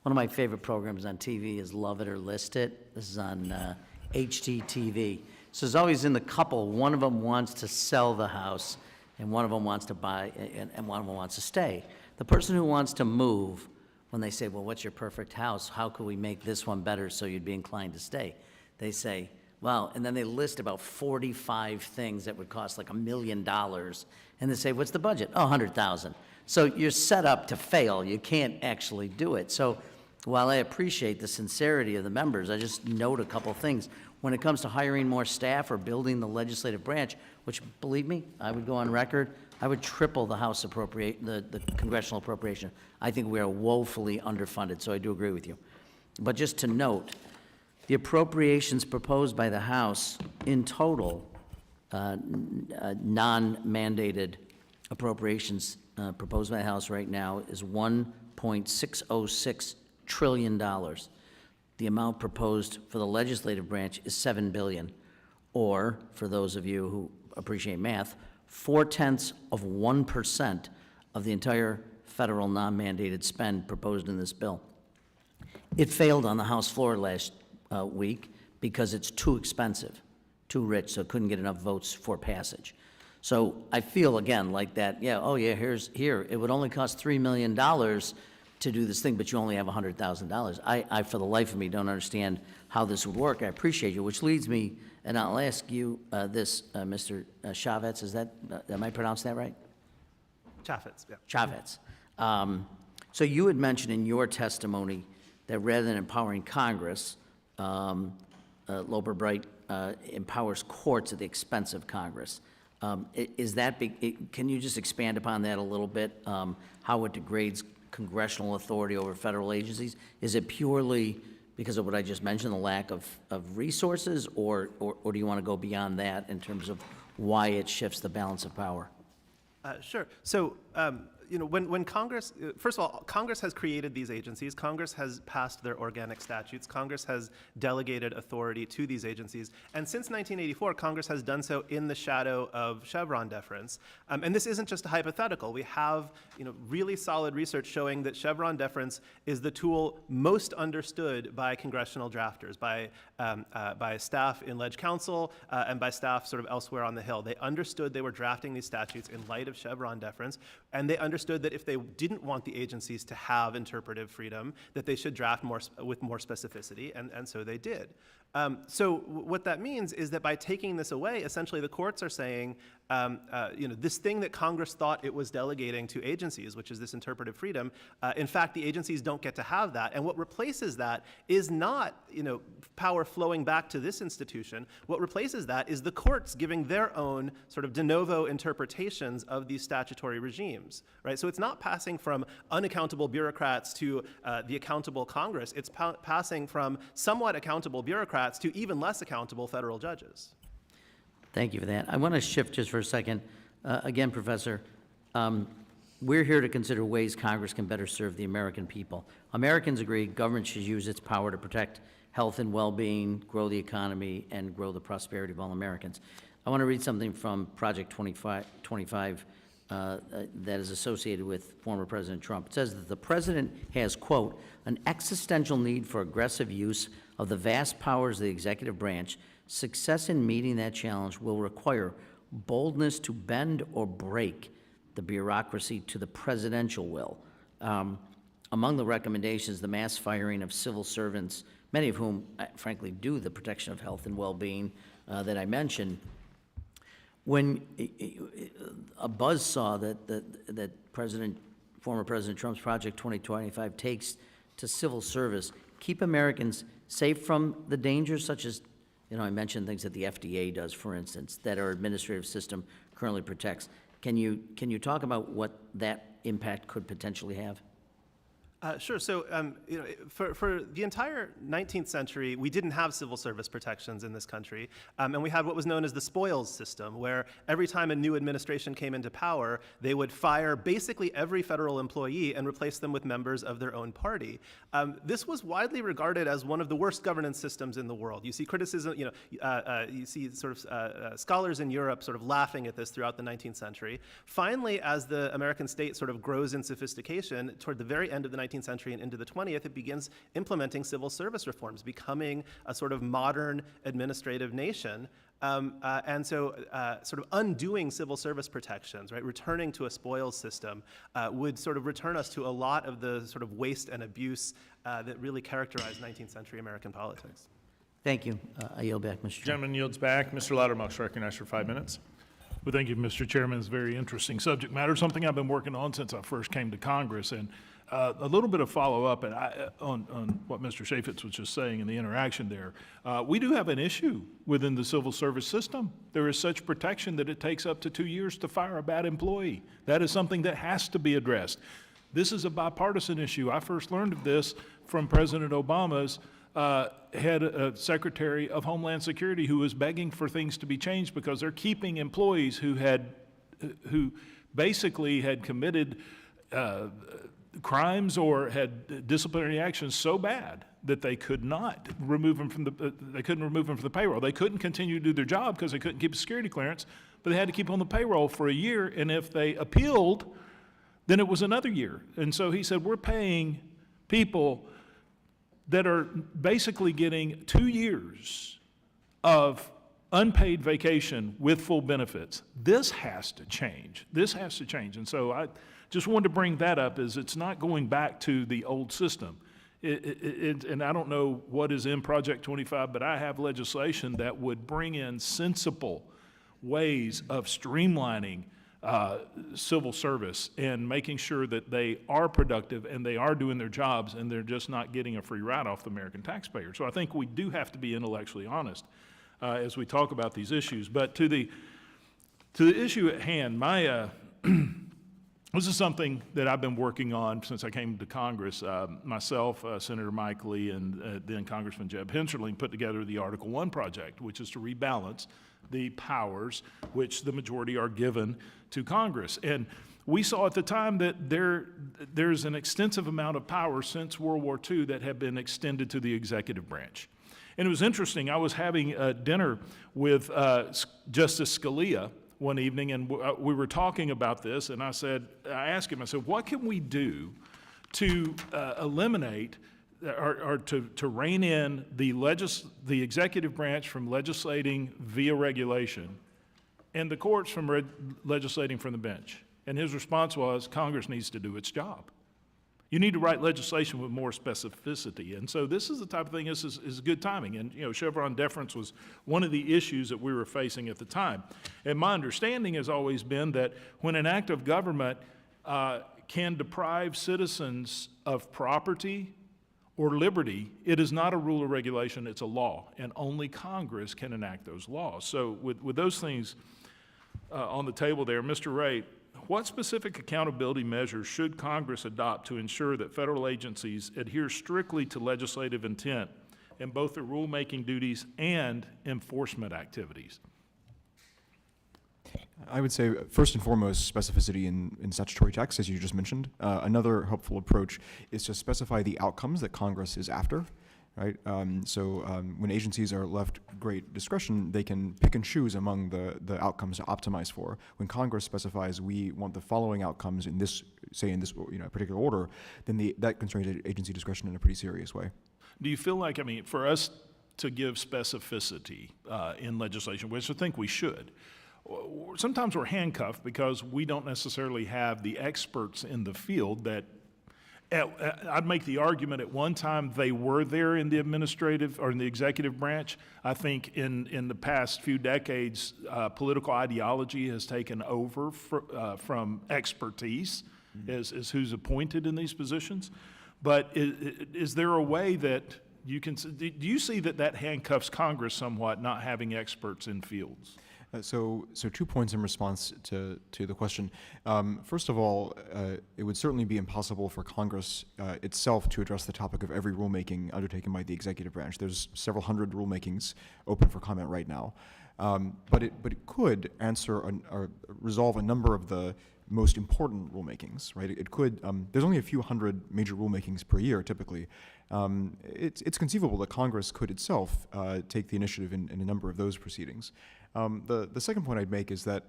one of my favorite programs on TV is Love It or List It. This is on HGTV. So there's always in the couple, one of them wants to sell the house, and one of them wants to buy, and one of them wants to stay. The person who wants to move, when they say, well, what's your perfect house? How could we make this one better so you'd be inclined to stay? They say, well, and then they list about 45 things that would cost like $1 million. And they say, what's the budget? Oh, 100,000. So you're set up to fail. You can't actually do it. So while I appreciate the sincerity of the members, I just note a couple things. When it comes to hiring more staff or building the legislative branch, which, believe me, I would go on record, I would triple the House the congressional appropriation. I think we are woefully underfunded, so I do agree with you. But just to note, the appropriations proposed by the House in total, non-mandated appropriations proposed by the House right now is $1.606 trillion. The amount proposed for the legislative branch is $7 billion, or, for those of you who appreciate math, 0.4% of the entire federal non-mandated spend proposed in this bill. It failed on the House floor last week because it's too expensive, too rich, so it couldn't get enough votes for passage. So I feel, again, like that, yeah, oh yeah, here, it would only cost $3 million to do this thing, but you only have $100,000. I, for the life of me, don't understand how this would work. I appreciate you, which leads me, and I'll ask you this, Mr. Chaffetz, is that, am I pronouncing that right? Chaffetz, yeah. Chaffetz. So you had mentioned in your testimony that rather than empowering Congress, Loper-Bright empowers courts at the expense of Congress. Is that big? Can you just expand upon that a little bit? How it degrades congressional authority over federal agencies? Is it purely because of what I just mentioned, the lack of resources, or do you want to go beyond that in terms of why it shifts the balance of power? Sure. So, when Congress, first of all, Congress has created these agencies. Congress has passed their organic statutes. Congress has delegated authority to these agencies. And since 1984, Congress has done so in the shadow of Chevron deference. And this isn't just a hypothetical. We have, really solid research showing that Chevron deference is the tool most understood by congressional drafters, by staff in Ledge Council, and by staff sort of elsewhere on the Hill. They understood they were drafting these statutes in light of Chevron deference, and they understood that if they didn't want the agencies to have interpretive freedom, that they should draft with more specificity, and so they did. So what that means is that by taking this away, essentially the courts are saying, this thing that Congress thought it was delegating to agencies, which is this interpretive freedom, in fact, the agencies don't get to have that. And what replaces that is not, power flowing back to this institution. What replaces that is the courts giving their own sort of de novo interpretations of these statutory regimes, right? So it's not passing from unaccountable bureaucrats to the accountable Congress. It's passing from somewhat accountable bureaucrats to even less accountable federal judges. Thank you for that. I want to shift just for a second. Again, Professor, we're here to consider ways Congress can better serve the American people. Americans agree government should use its power to protect health and well-being, grow the economy, and grow the prosperity of all Americans. I want to read something from Project 25 that is associated with former President Trump. It says that the president has, quote, an existential need for aggressive use of the vast powers of the executive branch. Success in meeting that challenge will require boldness to bend or break the bureaucracy to the presidential will. Among the recommendations, the mass firing of civil servants, many of whom, frankly, do the protection of health and well-being that I mentioned, When a buzz saw that former President Trump's Project 2025 takes to civil service, keep Americans safe from the dangers such as, I mentioned things that the FDA does, for instance, that our administrative system currently protects. Can you talk about what that impact could potentially have? Sure. So, for the entire 19th century, we didn't have civil service protections in this country, and we had what was known as the spoils system, where every time a new administration came into power, they would fire basically every federal employee and replace them with members of their own party. This was widely regarded as one of the worst governance systems in the world. You see criticism, you see sort of scholars in Europe sort of laughing at this throughout the 19th century. Finally, as the American state sort of grows in sophistication, toward the very end of the 19th century and into the 20th, it begins implementing civil service reforms, becoming a sort of modern administrative nation. And so sort of undoing civil service protections, right, returning to a spoils system would sort of return us to a lot of the sort of waste and abuse that really characterized 19th century American politics. Thank you. I yield back, Mr. Chairman. Gentleman yields back. Mr. Loudermilk's recognized for 5 minutes. Well, thank you, Mr. Chairman. It's a very interesting subject matter, something I've been working on since I first came to Congress. And a little bit of follow-up on what Mr. Chaffetz was just saying in the interaction there. We do have an issue within the civil service system. There is such protection that it takes up to 2 years to fire a bad employee. That is something that has to be addressed. This is a bipartisan issue. I first learned of this from President Obama's Secretary of Homeland Security, who was begging for things to be changed because they're keeping employees who basically had committed crimes or had disciplinary actions so bad that they could not remove them from the payroll. They couldn't continue to do their job because they couldn't keep a security clearance, but they had to keep on the payroll for a year, and if they appealed, then it was another year. And so he said, we're paying people that are basically getting 2 years of unpaid vacation with full benefits. This has to change. This has to change. And so I just wanted to bring that up, is it's not going back to the old system. And I don't know what is in Project 25, but I have legislation that would bring in sensible ways of streamlining civil service and making sure that they are productive and they are doing their jobs and they're just not getting a free ride off the American taxpayer. So I think we do have to be intellectually honest as we talk about these issues. But to the issue at hand, this is something that I've been working on since I came to Congress. Myself, Senator Mike Lee, and then Congressman Jeb Hensarling put together the Article 1 project, which is to rebalance the powers which the majority are given to Congress. And we saw at the time that there's an extensive amount of power since World War II that have been extended to the executive branch. And it was interesting. I was having dinner with Justice Scalia one evening, and we were talking about this, and I asked him, what can we do to eliminate or to rein in the executive branch from legislating via regulation and the courts from legislating from the bench? And his response was, Congress needs to do its job. You need to write legislation with more specificity. And so this is the type of thing, this is good timing. And Chevron deference was one of the issues that we were facing at the time. And my understanding has always been that when an act of government can deprive citizens of property or liberty, it is not a rule or regulation, it's a law. And only Congress can enact those laws. So with those things on the table there, Mr. Ray, what specific accountability measures should Congress adopt to ensure that federal agencies adhere strictly to legislative intent in both their rulemaking duties and enforcement activities? I would say, first and foremost, specificity in statutory text, as you just mentioned. Another helpful approach is to specify the outcomes that Congress is after, right? When agencies are left great discretion, they can pick and choose among the outcomes to optimize for. When Congress specifies we want the following outcomes in this particular order, then that constrains agency discretion in a pretty serious way. Do you feel like, for us to give specificity in legislation, which I think we should, sometimes we're handcuffed because we don't necessarily have the experts in the field that I'd make the argument at one time they were there in the administrative or in the executive branch. I think in the past few decades, political ideology has taken over from expertise as who's appointed in these positions. But is there a way that you can, do you see that handcuffs Congress somewhat, not having experts in fields? So 2 points in response to the question. First of all, it would certainly be impossible for Congress itself to address the topic of every rulemaking undertaken by the executive branch. There's several hundred rulemakings open for comment right now. But it could answer or resolve a number of the most important rulemakings, right? It could, there's only a few hundred major rulemakings per year typically. It's conceivable that Congress could itself take the initiative in a number of those proceedings. The second point I'd make is that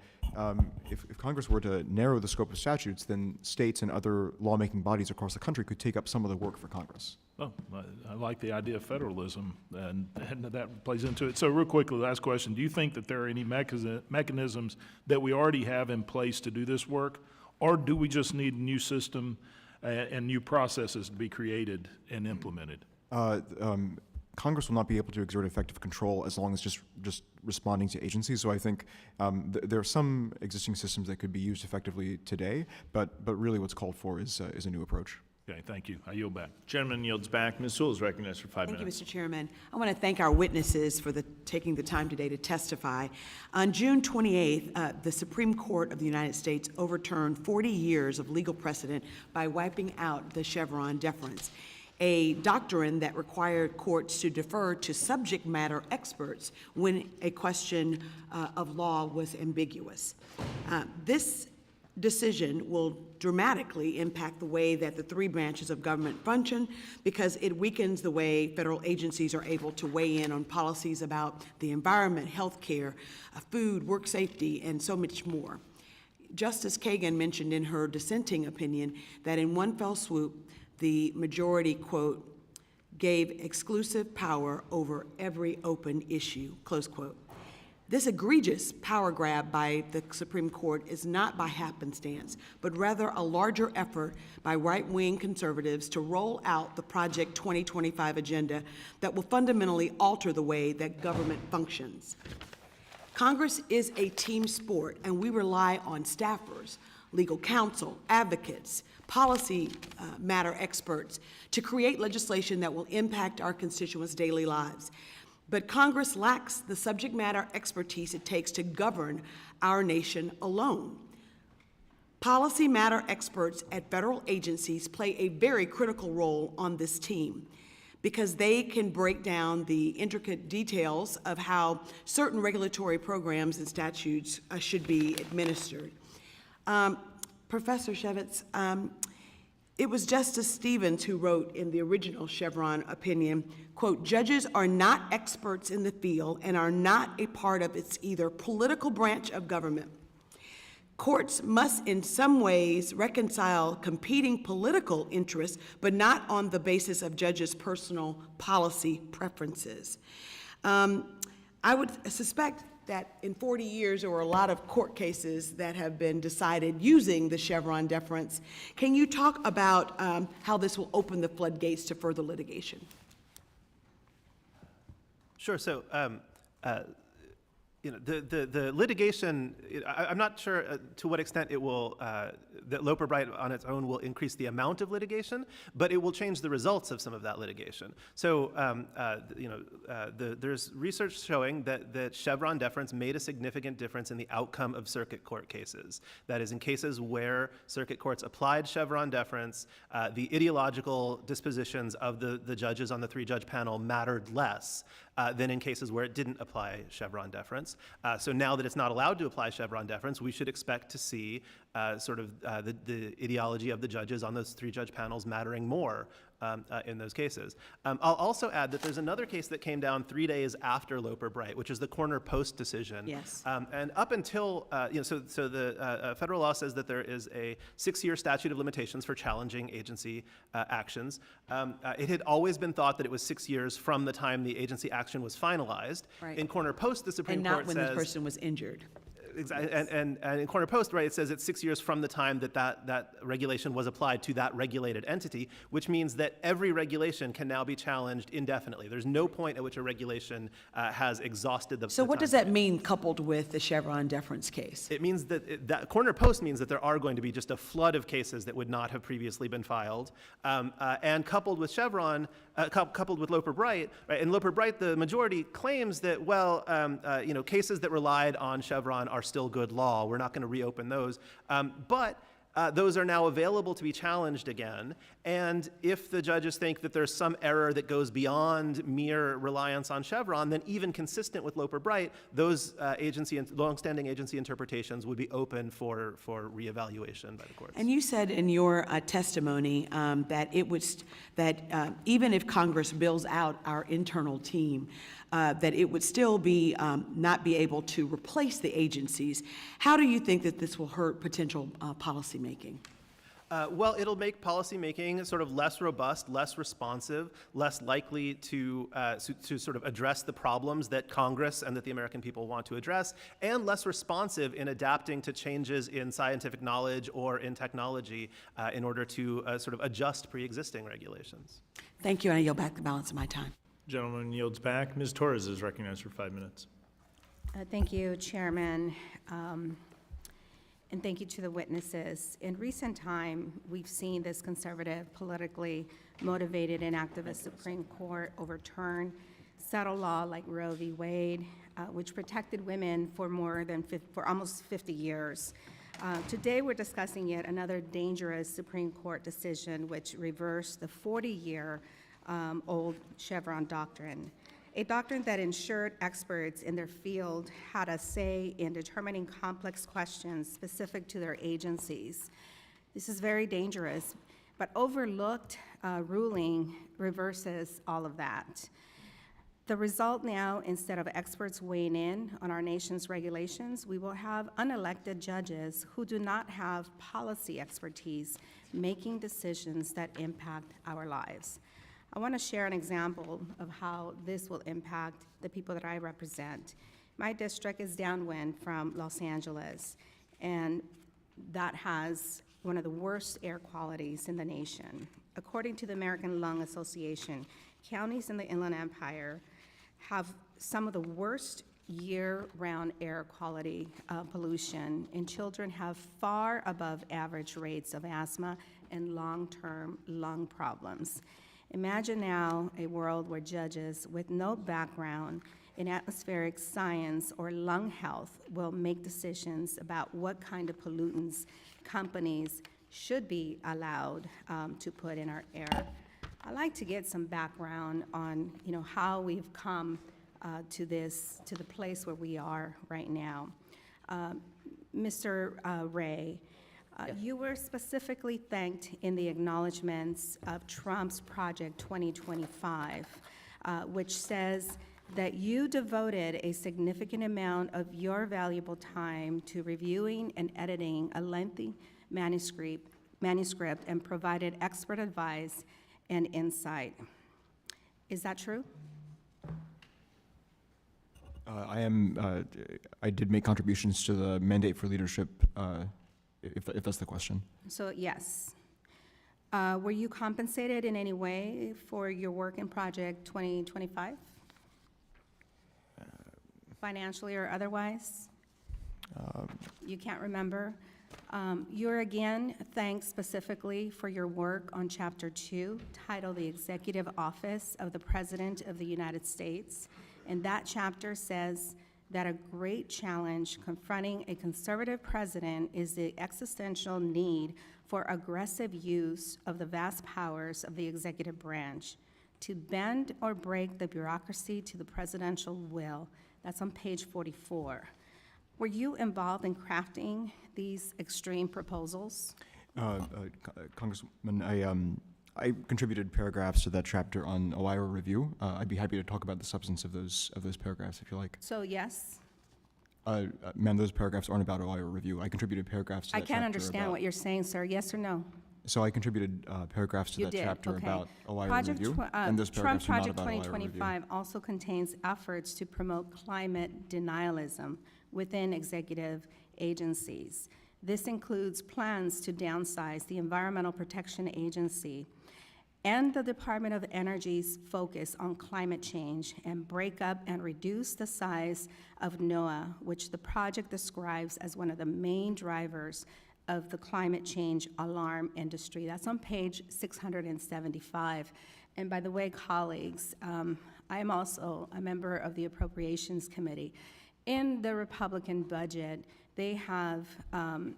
if Congress were to narrow the scope of statutes, then states and other lawmaking bodies across the country could take up some of the work for Congress. Well, I like the idea of federalism, and that plays into it. So real quickly, last question. Do you think that there are any mechanisms that we already have in place to do this work, or do we just need a new system and new processes to be created and implemented? Congress will not be able to exert effective control as long as just responding to agencies. So I think there are some existing systems that could be used effectively today, but really what's called for is a new approach. Okay, thank you. I yield back. Gentleman yields back. Ms. Sewell is recognized for 5 Thank you, minutes. Mr. Chairman. I want to thank our witnesses for taking the time today to testify. On June 28th, the Supreme Court of the United States overturned 40 years of legal precedent by wiping out the Chevron deference, a doctrine that required courts to defer to subject matter experts when a question of law was ambiguous. This decision will dramatically impact the way that the three branches of government function because it weakens the way federal agencies are able to weigh in on policies about the environment, health care, food, work safety, and so much more. Justice Kagan mentioned in her dissenting opinion that in one fell swoop, the majority, quote, gave exclusive power over every open issue, close quote. This egregious power grab by the Supreme Court is not by happenstance, but rather a larger effort by right-wing conservatives to roll out the Project 2025 agenda that will fundamentally alter the way that government functions. Congress is a team sport, and we rely on staffers, legal counsel, advocates, policy matter experts to create legislation that will impact our constituents' daily lives. But Congress lacks the subject matter expertise it takes to govern our nation alone. Policy matter experts at federal agencies play a very critical role on this team because they can break down the intricate details of how certain regulatory programs and statutes should be administered. Professor Shevitz, it was Justice Stevens who wrote in the original Chevron opinion, quote, judges are not experts in the field and are not a part of its either political branch of government. Courts must in some ways reconcile competing political interests, but not on the basis of judges' personal policy preferences. I would suspect that in 40 years, there were a lot of court cases that have been decided using the Chevron deference. Can you talk about how this will open the floodgates to further litigation? Sure. So, the litigation, I'm not sure to what extent it will, that Loper-Bright on its own will increase the amount of litigation, but it will change the results of some of that litigation. So, there's research showing that Chevron deference made a significant difference in the outcome of circuit court cases. That is, in cases where circuit courts applied Chevron deference, the ideological dispositions of the judges on the three-judge panel mattered less than in cases where it didn't apply Chevron deference. So now that it's not allowed to apply Chevron deference, we should expect to see the ideology of the judges on those three-judge panels mattering more in those cases. I'll also add that there's another case that came down 3 days after Loper-Bright, which is the Corner Post decision. Yes. And up until, so the federal law says that there is a 6-year statute of limitations for challenging agency actions. It had always been thought that it was 6 years from the time the agency action was finalized. Right. In Corner Post, the Supreme And Court not says— when the person was injured. And in Corner Post, right, it says it's 6 years from the time that regulation was applied to that regulated entity, which means that every regulation can now be challenged indefinitely. There's no point at which a regulation has exhausted the So what time does that frame. mean, coupled with the Chevron deference case? It means that Corner Post means that there are going to be just a flood of cases that would not have previously been filed, and coupled with Chevron, coupled with Loper Bright, right? And Loper Bright, the majority claims that, well, cases that relied on Chevron are still good law. We're not going to reopen those, but those are now available to be challenged again. And if the judges think that there's some error that goes beyond mere reliance on Chevron, then even consistent with Loper Bright, those longstanding agency interpretations would be open for reevaluation by the courts. And you said in your testimony that even if Congress bills out our internal team, that it would still be not be able to replace the agencies. How do you think that this will hurt potential policymaking? Well, it'll make policymaking sort of less robust, less responsive, less likely to sort of address the problems that Congress and that the American people want to address, and less responsive in adapting to changes in scientific knowledge or in technology in order to sort of adjust pre-existing regulations. Thank you, and I yield back the balance of my time. Gentleman yields back. Ms. Torres is recognized for 5 minutes. Thank you, Chairman, and thank you to the witnesses. In recent time, we've seen this conservative, politically motivated and activist Supreme Court overturn settled law like Roe v. Wade, which protected women for almost 50 years. Today, we're discussing yet another dangerous Supreme Court decision which reversed the 40-year old Chevron doctrine, a doctrine that ensured experts in their field had a say in determining complex questions specific to their agencies. This is very dangerous, but overlooked ruling reverses all of that. The result now, instead of experts weighing in on our nation's regulations, we will have unelected judges who do not have policy expertise making decisions that impact our lives. I want to share an example of how this will impact the people that I represent. My district is downwind from Los Angeles, and that has one of the worst air qualities in the nation. According to the American Lung Association, counties in the Inland Empire have some of the worst year-round air quality pollution, and children have far above average rates of asthma and long-term lung problems. Imagine now a world where judges with no background in atmospheric science or lung health will make decisions about what kind of pollutants companies should be allowed to put in our air. I'd like to get some background on how we've come to the place where we are right now. Mr. Ray, you were specifically thanked in the acknowledgments of Trump's Project 2025, which says that you devoted a significant amount of your valuable time to reviewing and editing a lengthy manuscript and provided expert advice and insight. Is that true? I did make contributions to the mandate for leadership, if that's the question. So, yes. Were you compensated in any way for your work in Project 2025? Financially or otherwise? You can't remember? You're again thanked specifically for your work on Chapter 2, titled The Executive Office of the President of the United States. And that chapter says that a great challenge confronting a conservative president is the existential need for aggressive use of the vast powers of the executive branch to bend or break the bureaucracy to the presidential will. That's on page 44. Were you involved in crafting these extreme proposals? Congressman, I contributed paragraphs to that chapter on OIRA review. I'd be happy to talk about the substance of those paragraphs if you like. So, yes? Ma'am, those paragraphs aren't about OIRA review. I contributed paragraphs to that I chapter can't understand about- what you're saying, sir. Yes or no? So I contributed paragraphs to You that did, chapter okay. about OIRA Project review, tw- and those Trump paragraphs are not Project about OIRA review. 2025 also contains efforts to promote climate denialism within executive agencies. This includes plans to downsize the Environmental Protection Agency and the Department of Energy's focus on climate change and break up and reduce the size of NOAA, which the project describes as one of the main drivers of the climate change alarm industry. That's on page 675. And by the way, colleagues, I am also a member of the Appropriations Committee. In the Republican budget, they have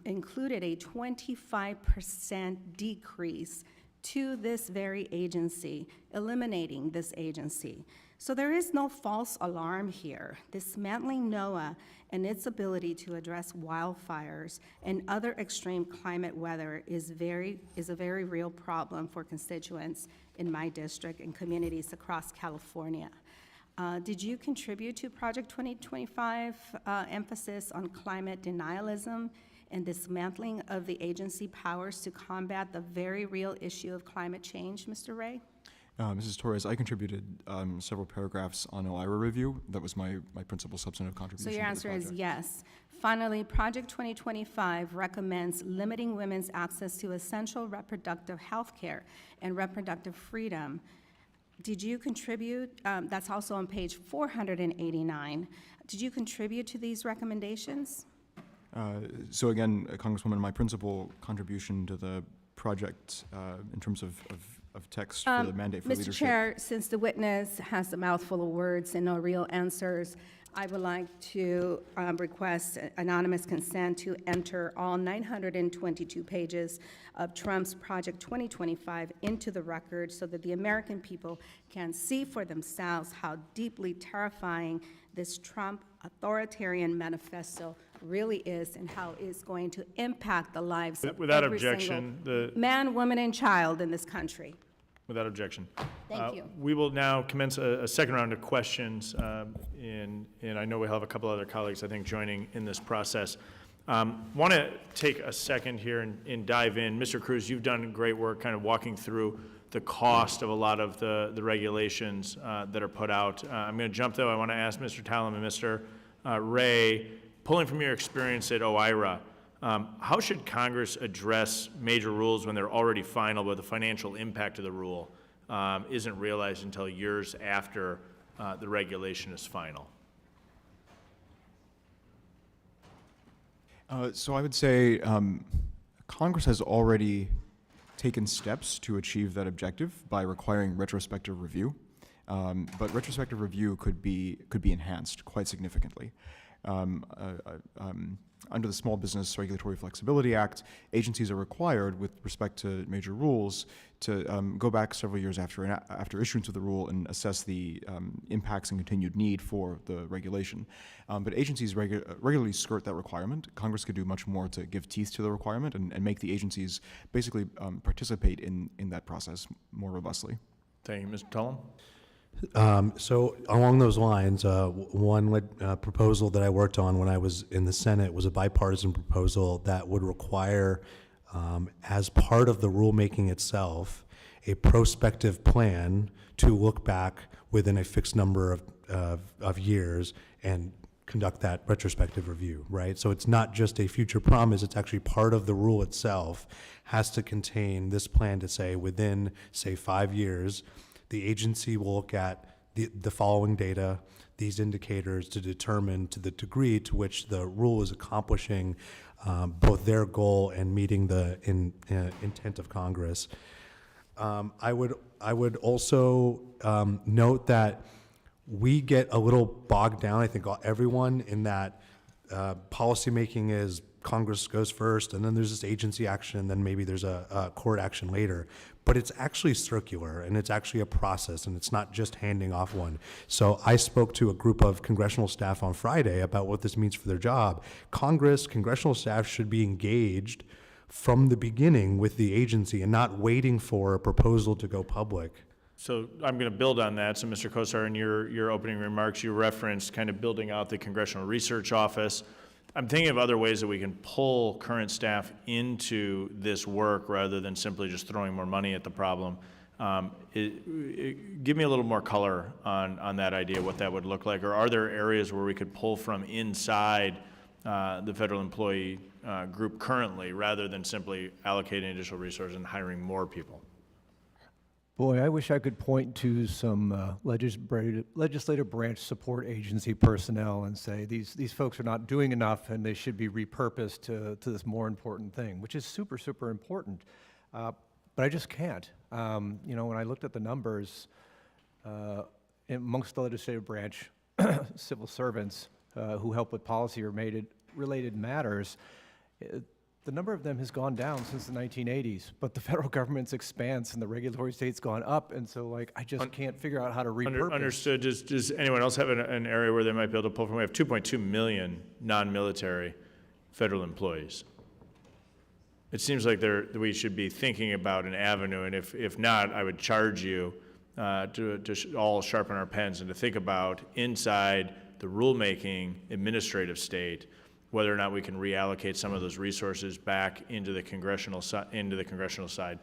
included a 25% decrease to this very agency, eliminating this agency. So there is no false alarm here. Dismantling NOAA and its ability to address wildfires and other extreme climate weather is a very real problem for constituents in my district and communities across California. Did you contribute to Project 2025 emphasis on climate denialism and dismantling of the agency powers to combat the very real issue of climate change, Mr. Ray? Mrs. Torres, I contributed several paragraphs on OIRA review. That was my principal substantive contribution So your to the answer is project. yes. Finally, Project 2025 recommends limiting women's access to essential reproductive health care and reproductive freedom. Did you contribute, that's also on page 489, did you contribute to these recommendations? So again, Congresswoman, my principal contribution to the project in terms of text for the mandate for leadership. Mr. Chair, since the witness has a mouthful of words and no real answers, I would like to request anonymous consent to enter all 922 pages of Trump's Project 2025 into the record so that the American people can see for themselves how deeply terrifying this Trump authoritarian manifesto really is and how it's going to impact the lives of Without every objection, single man, woman, and child in this country. Without objection. Thank you. We will now commence a second round of questions, and I know we'll have a couple other colleagues, I think, joining in this process. Want to take a second here and dive in. Mr. Cruz, you've done great work kind of walking through the cost of a lot of the regulations that are put out. I'm going to jump, though. I want to ask Mr. Talem and Mr. Ray, pulling from your experience at OIRA, how should Congress address major rules when they're already final, but the financial impact of the rule isn't realized until years after the regulation is final? So I would say Congress has already taken steps to achieve that objective by requiring retrospective review, but retrospective review could be enhanced quite significantly. Under the Small Business Regulatory Flexibility Act, agencies are required, with respect to major rules, to go back several years after issuance of the rule and assess the impacts and continued need for the regulation. But agencies regularly skirt that requirement. Congress could do much more to give teeth to the requirement and make the agencies basically participate in that process more robustly. Thank you. Mr. Talem? So along those lines, one proposal that I worked on when I was in the Senate was a bipartisan proposal that would require, as part of the rulemaking itself, a prospective plan to look back within a fixed number of years and conduct that retrospective review, right? So it's not just a future promise, it's actually part of the rule itself has to contain this plan to say within, say, 5 years, the agency will look at the following data, these indicators, to determine to the degree to which the rule is accomplishing both their goal and meeting the intent of Congress. I would also note that we get a little bogged down, I think everyone, in that policymaking is Congress goes first, and then there's this agency action, and then maybe there's a court action later. But it's actually circular, and it's actually a process, and it's not just handing off one. So I spoke to a group of congressional staff on Friday about what this means for their job. Congressional staff should be engaged from the beginning with the agency and not waiting for a proposal to go public. So I'm going to build on that. So, Mr. Kosar, in your opening remarks, you referenced kind of building out the Congressional Research Office. I'm thinking of other ways that we can pull current staff into this work rather than simply just throwing more money at the problem. Give me a little more color on that idea, what that would look like, or are there areas where we could pull from inside the federal employee group currently, rather than simply allocating additional resources and hiring more people? Boy, I wish I could point to some legislative branch support agency personnel and say, these folks are not doing enough and they should be repurposed to this more important thing, which is super, super important. But I just can't. You know, when I looked at the numbers, amongst the legislative branch, civil servants who help with policy or related matters, the number of them has gone down since the 1980s, but the federal government's expanse and the regulatory state's gone up, and so like I just can't figure out how to repurpose. Understood. Does anyone else have an area where they might be able to pull from? We have 2.2 million non-military federal employees. It seems like we should be thinking about an avenue, and if not, I would charge you to all sharpen our pens and to think about inside the rulemaking administrative state whether or not we can reallocate some of those resources back into the congressional side.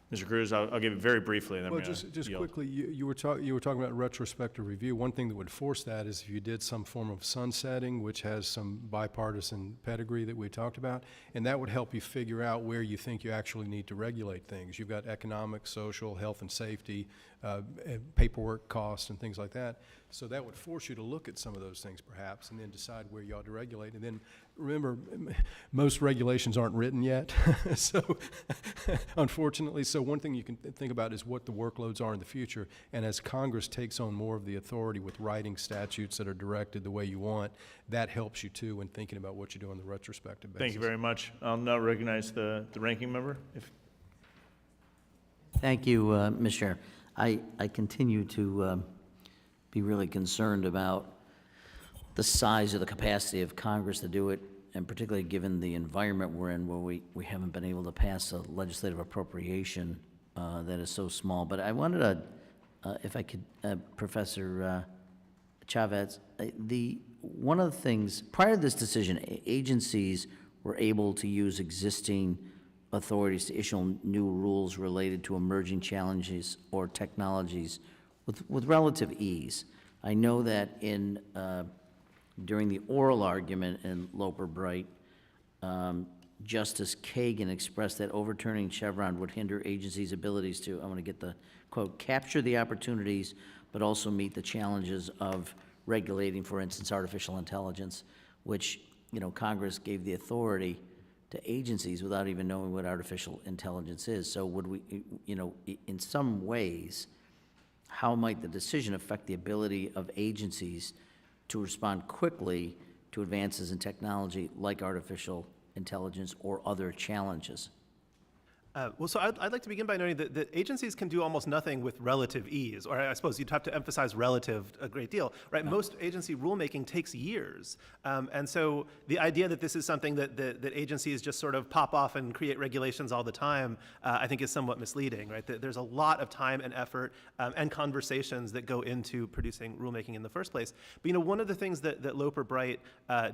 Mr. Cruz, I'll give it very briefly, and then Well, I'm going to just quickly, you were talking about retrospective review. One thing that would force that is if you did some form of sunsetting, which has some bipartisan pedigree that we talked about, and that would help you figure out where you think you actually need to regulate things. You've got economic, social, health and safety, paperwork costs, and things like that. So that would force you to look at some of those things, perhaps, and then decide where you ought to regulate. And then remember, most regulations aren't written yet, so unfortunately. So one thing you can think about is what the workloads are in the future. And as Congress takes on more of the authority with writing statutes that are directed the way you want, that helps you too when thinking about what you do on the retrospective basis. Thank you very much. I'll now recognize the ranking member. Thank you, Ms. Chair. I continue to be really concerned about the size of the capacity of Congress to do it, and particularly given the environment we're in where we haven't been able to pass a legislative appropriation that is so small. But I wanted to, if I could, Professor Chavez, one of the things, prior to this decision, agencies were able to use existing authorities to issue new rules related to emerging challenges or technologies with relative ease. I know that during the oral argument in Loper-Bright, Justice Kagan expressed that overturning Chevron would hinder agencies' abilities to, I'm going to get the quote, capture the opportunities, but also meet the challenges of regulating, for instance, artificial intelligence, which, you know, Congress gave the authority to agencies without even knowing what artificial intelligence is. So would we, you know, in some ways, how might the decision affect the ability of agencies to respond quickly to advances in technology like artificial intelligence or other challenges? Well, so I'd like to begin by noting that agencies can do almost nothing with relative ease, or I suppose you'd have to emphasize relative a great deal, right? No. Most agency rulemaking takes years. And so the idea that this is something that agencies just sort of pop off and create regulations all the time, I think is somewhat misleading, right? There's a lot of time and effort and conversations that go into producing rulemaking in the first place. But, you know, one of the things that Loper-Bright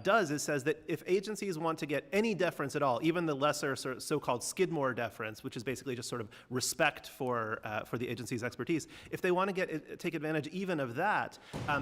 does is says that if agencies want to get any deference at all, even the lesser so-called Skidmore deference, which is basically just sort of respect for the agency's expertise. If they want to take advantage even of that,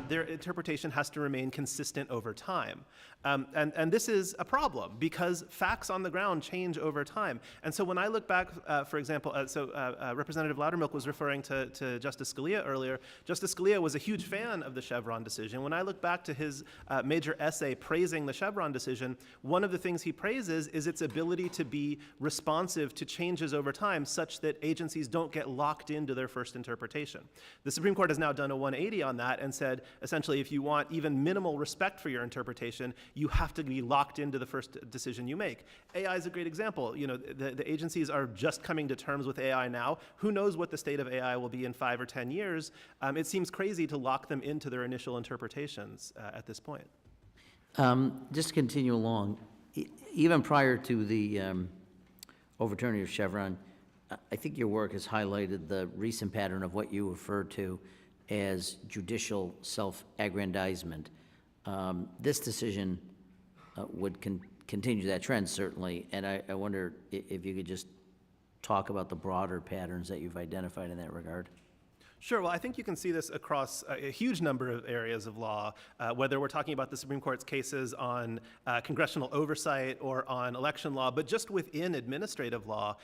their interpretation has to remain consistent over time. And this is a problem because facts on the ground change over time. And so when I look back, for example, Representative Loudermilk was referring to Justice Scalia earlier. Justice Scalia was a huge fan of the Chevron decision. When I look back to his major essay praising the Chevron decision, one of the things he praises is its ability to be responsive to changes over time such that agencies don't get locked into their first interpretation. The Supreme Court has now done a 180 on that and said, essentially, if you want even minimal respect for your interpretation, you have to be locked into the first decision you make. AI is a great example. You know, the agencies are just coming to terms with AI now. Who knows what the state of AI will be in 5 or 10 years? It seems crazy to lock them into their initial interpretations at this point. Just to continue along, even prior to the overturning of Chevron, I think your work has highlighted the recent pattern of what you refer to as judicial self-aggrandizement. This decision would continue that trend, certainly. And I wonder if you could just talk about the broader patterns that you've identified in that regard. Sure. Well, I think you can see this across a huge number of areas of law, whether we're talking about the Supreme Court's cases on congressional oversight or on election law, but just within administrative law,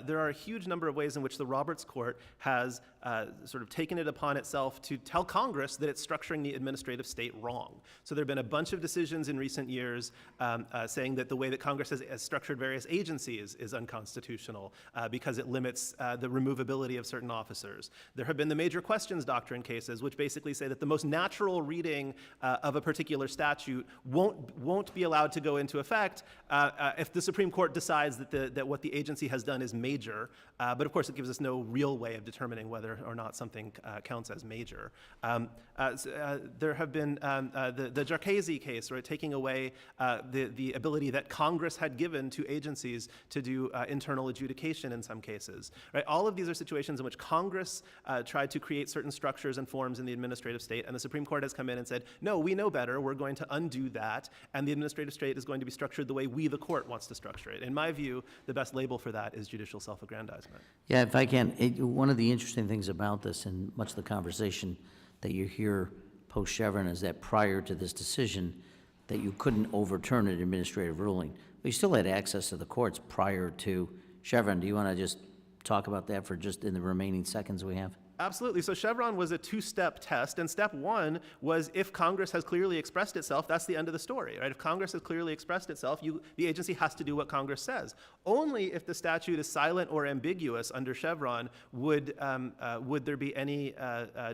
there are a huge number of ways in which the Roberts Court has sort of taken it upon itself to tell Congress that it's structuring the administrative state wrong. So there have been a bunch of decisions in recent years saying that the way that Congress has structured various agencies is unconstitutional because it limits the removability of certain officers. There have been the major questions doctrine cases, which basically say that the most natural reading of a particular statute won't be allowed to go into effect if the Supreme Court decides that what the agency has done is major. But of course, it gives us no real way of determining whether or not something counts as major. There have been the Jarchese case, right, taking away the ability that Congress had given to agencies to do internal adjudication in some cases. Right? All of these are situations in which Congress tried to create certain structures and forms in the administrative state, and the Supreme Court has come in and said, no, we know better, we're going to undo that, and the administrative state is going to be structured the way we, the court, wants to structure it. In my view, the best label for that is judicial self-aggrandizement. Yeah, if I can, one of the interesting things about this and much of the conversation that you hear post-Chevron is that prior to this decision, that you couldn't overturn an administrative ruling. But you still had access to the courts prior to Chevron. Do you want to just talk about that for just in the remaining seconds we have? Absolutely. So Chevron was a two-step test, and step one was if Congress has clearly expressed itself, that's the end of the story, right? If Congress has clearly expressed itself, the agency has to do what Congress says. Only if the statute is silent or ambiguous under Chevron would there be any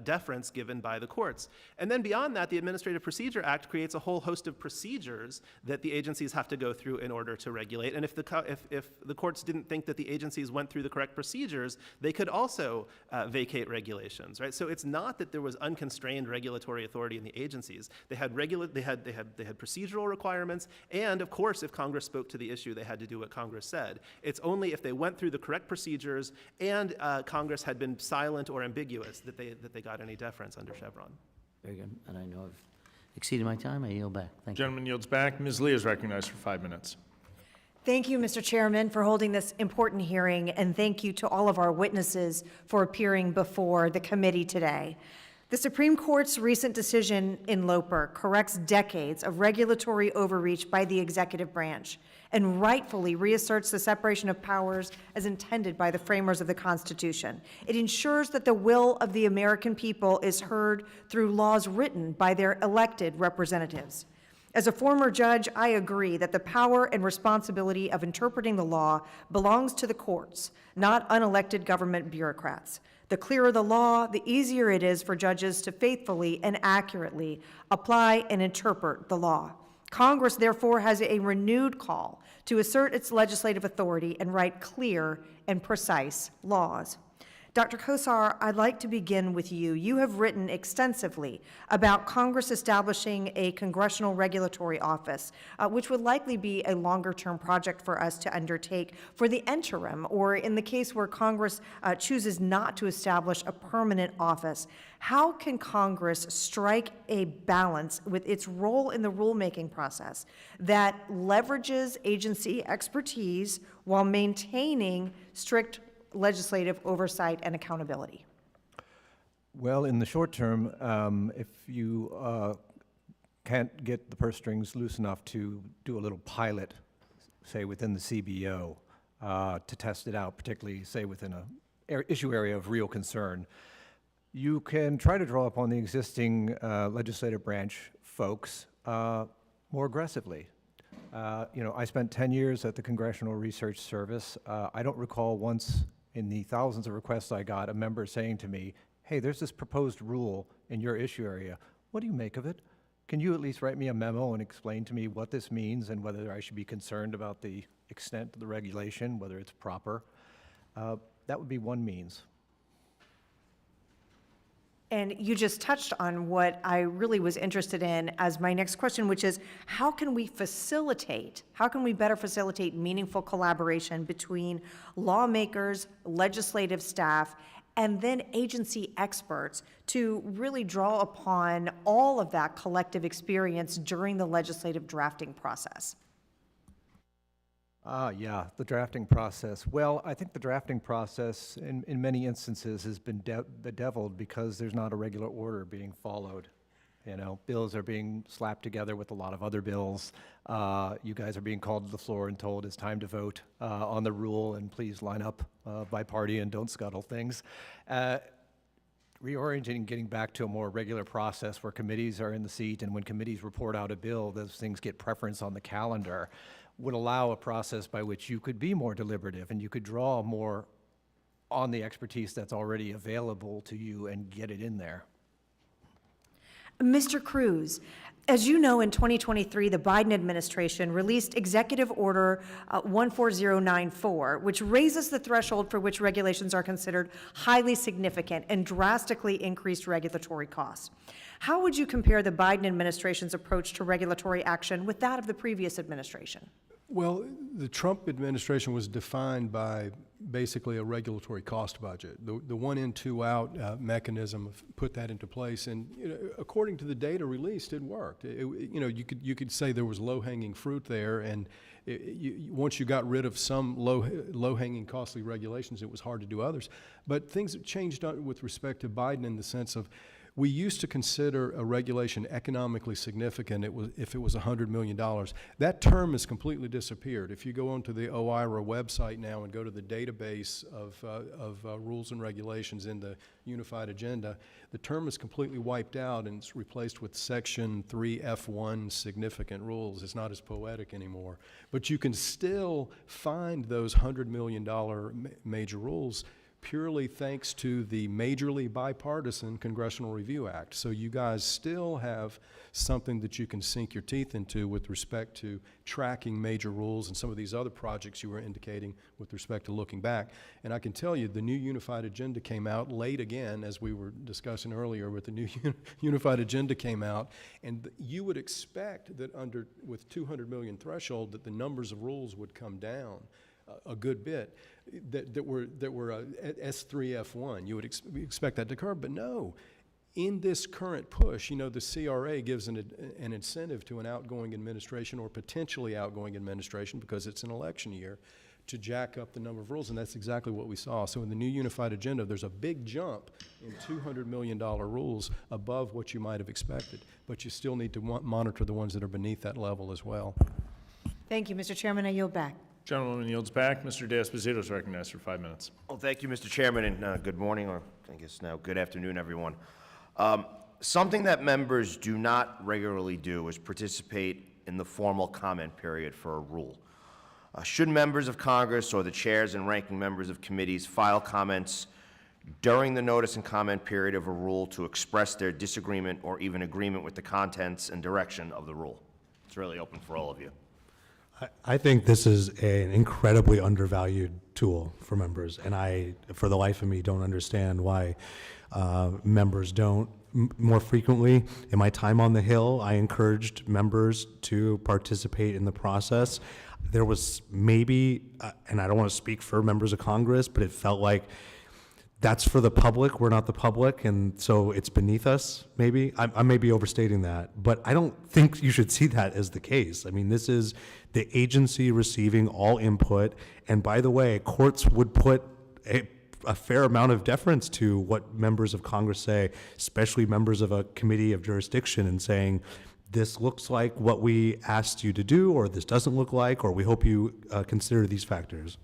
deference given by the courts. And then beyond that, the Administrative Procedure Act creates a whole host of procedures that the agencies have to go through in order to regulate. And if the courts didn't think that the agencies went through the correct procedures, they could also vacate regulations, right? So it's not that there was unconstrained regulatory authority in the agencies. They had procedural requirements, and of course, if Congress spoke to the issue, they had to do what Congress said. It's only if they went through the correct procedures and Congress had been silent or ambiguous that they got any deference under Chevron. Very good. And I know I've exceeded my time. I yield back. Thank you. Gentleman yields back. Ms. Lee is recognized for 5 minutes. Thank you, Mr. Chairman, for holding this important hearing, and thank you to all of our witnesses for appearing before the committee today. The Supreme Court's recent decision in Loper corrects decades of regulatory overreach by the executive branch and rightfully reasserts the separation of powers as intended by the framers of the Constitution. It ensures that the will of the American people is heard through laws written by their elected representatives. As a former judge, I agree that the power and responsibility of interpreting the law belongs to the courts, not unelected government bureaucrats. The clearer the law, the easier it is for judges to faithfully and accurately apply and interpret the law. Congress, therefore, has a renewed call to assert its legislative authority and write clear and precise laws. Dr. Kosar, I'd like to begin with you. You have written extensively about Congress establishing a Congressional Regulatory Office, which would likely be a longer-term project for us to undertake for the interim, or in the case where Congress chooses not to establish a permanent office. How can Congress strike a balance with its role in the rulemaking process that leverages agency expertise while maintaining strict legislative oversight and accountability? Well, in the short term, if you can't get the purse strings loose enough to do a little pilot, say within the CBO, to test it out, particularly say within an issue area of real concern, you can try to draw upon the existing legislative branch folks more aggressively. I spent 10 years at the Congressional Research Service. I don't recall once in the thousands of requests I got, a member saying to me, hey, there's this proposed rule in your issue area. What do you make of it? Can you at least write me a memo and explain to me what this means and whether I should be concerned about the extent of the regulation, whether it's proper? That would be one means. And you just touched on what I really was interested in as my next question, which is how can we better facilitate meaningful collaboration between lawmakers, legislative staff, and then agency experts to really draw upon all of that collective experience during the legislative drafting process? Yeah, the drafting process. Well, I think the drafting process in many instances has been bedeviled because there's not a regular order being followed. You know, bills are being slapped together with a lot of other bills. You guys are being called to the floor and told it's time to vote on the rule, and please line up by party and don't scuttle things. Reorienting and getting back to a more regular process where committees are in the seat, and when committees report out a bill, those things get preference on the calendar, would allow a process by which you could be more deliberative and you could draw more on the expertise that's already available to you and get it in there. Mr. Cruz, as you know, in 2023, the Biden administration released Executive Order 14094, which raises the threshold for which regulations are considered highly significant and drastically increased regulatory costs. How would you compare the Biden administration's approach to regulatory action with that of the previous administration? Well, the Trump administration was defined by basically a regulatory cost budget. The one in, two out mechanism put that into place, and according to the data released, it worked. You could say there was low-hanging fruit there, and once you got rid of some low-hanging costly regulations, it was hard to do others. But things have changed with respect to Biden in the sense of, we used to consider a regulation economically significant if it was $100 million. That term has completely disappeared. If you go onto the OIRA website now and go to the database of rules and regulations in the Unified Agenda, the term is completely wiped out and it's replaced with Section 3F1 significant rules. It's not as poetic anymore. But you can still find those $100 million major rules purely thanks to the majorly bipartisan Congressional Review Act. So you guys still have something that you can sink your teeth into with respect to tracking major rules and some of these other projects you were indicating with respect to looking back. And I can tell you the new Unified Agenda came out late again, as we were discussing earlier, with the new Unified Agenda came out, and you would expect that with 200 million threshold that the numbers of rules would come down a good bit that were S3F1. You would expect that to occur, but no. In this current push, the CRA gives an incentive to an outgoing administration or potentially outgoing administration, because it's an election year, to jack up the number of rules, and that's exactly what we saw. So in the new Unified Agenda, there's a big jump in $200 million rules above what you might have expected, but you still need to monitor the ones that are beneath that level as well. Thank you, Mr. Chairman. I yield back. Gentleman yields back. Mr. De-Esposito is recognized for 5 minutes. Well, thank you, Mr. Chairman, and good morning, or I guess now good afternoon, everyone. Something that members do not regularly do is participate in the formal comment period for a rule. Should members of Congress or the chairs and ranking members of committees file comments during the notice and comment period of a rule to express their disagreement or even agreement with the contents and direction of the rule? It's really open for all of you. I think this is an incredibly undervalued tool for members, and I, for the life of me, don't understand why members don't more frequently. In my time on the Hill, I encouraged members to participate in the process. There was maybe, and I don't want to speak for members of Congress, but it felt like that's for the public, we're not the public, and so it's beneath us, maybe. I may be overstating that, but I don't think you should see that as the case. I mean, this is the agency receiving all input, and by the way, courts would put a fair amount of deference to what members of Congress say, especially members of a committee of jurisdiction, and saying, this looks like what we asked you to do, or this doesn't look like, or we hope you consider these factors.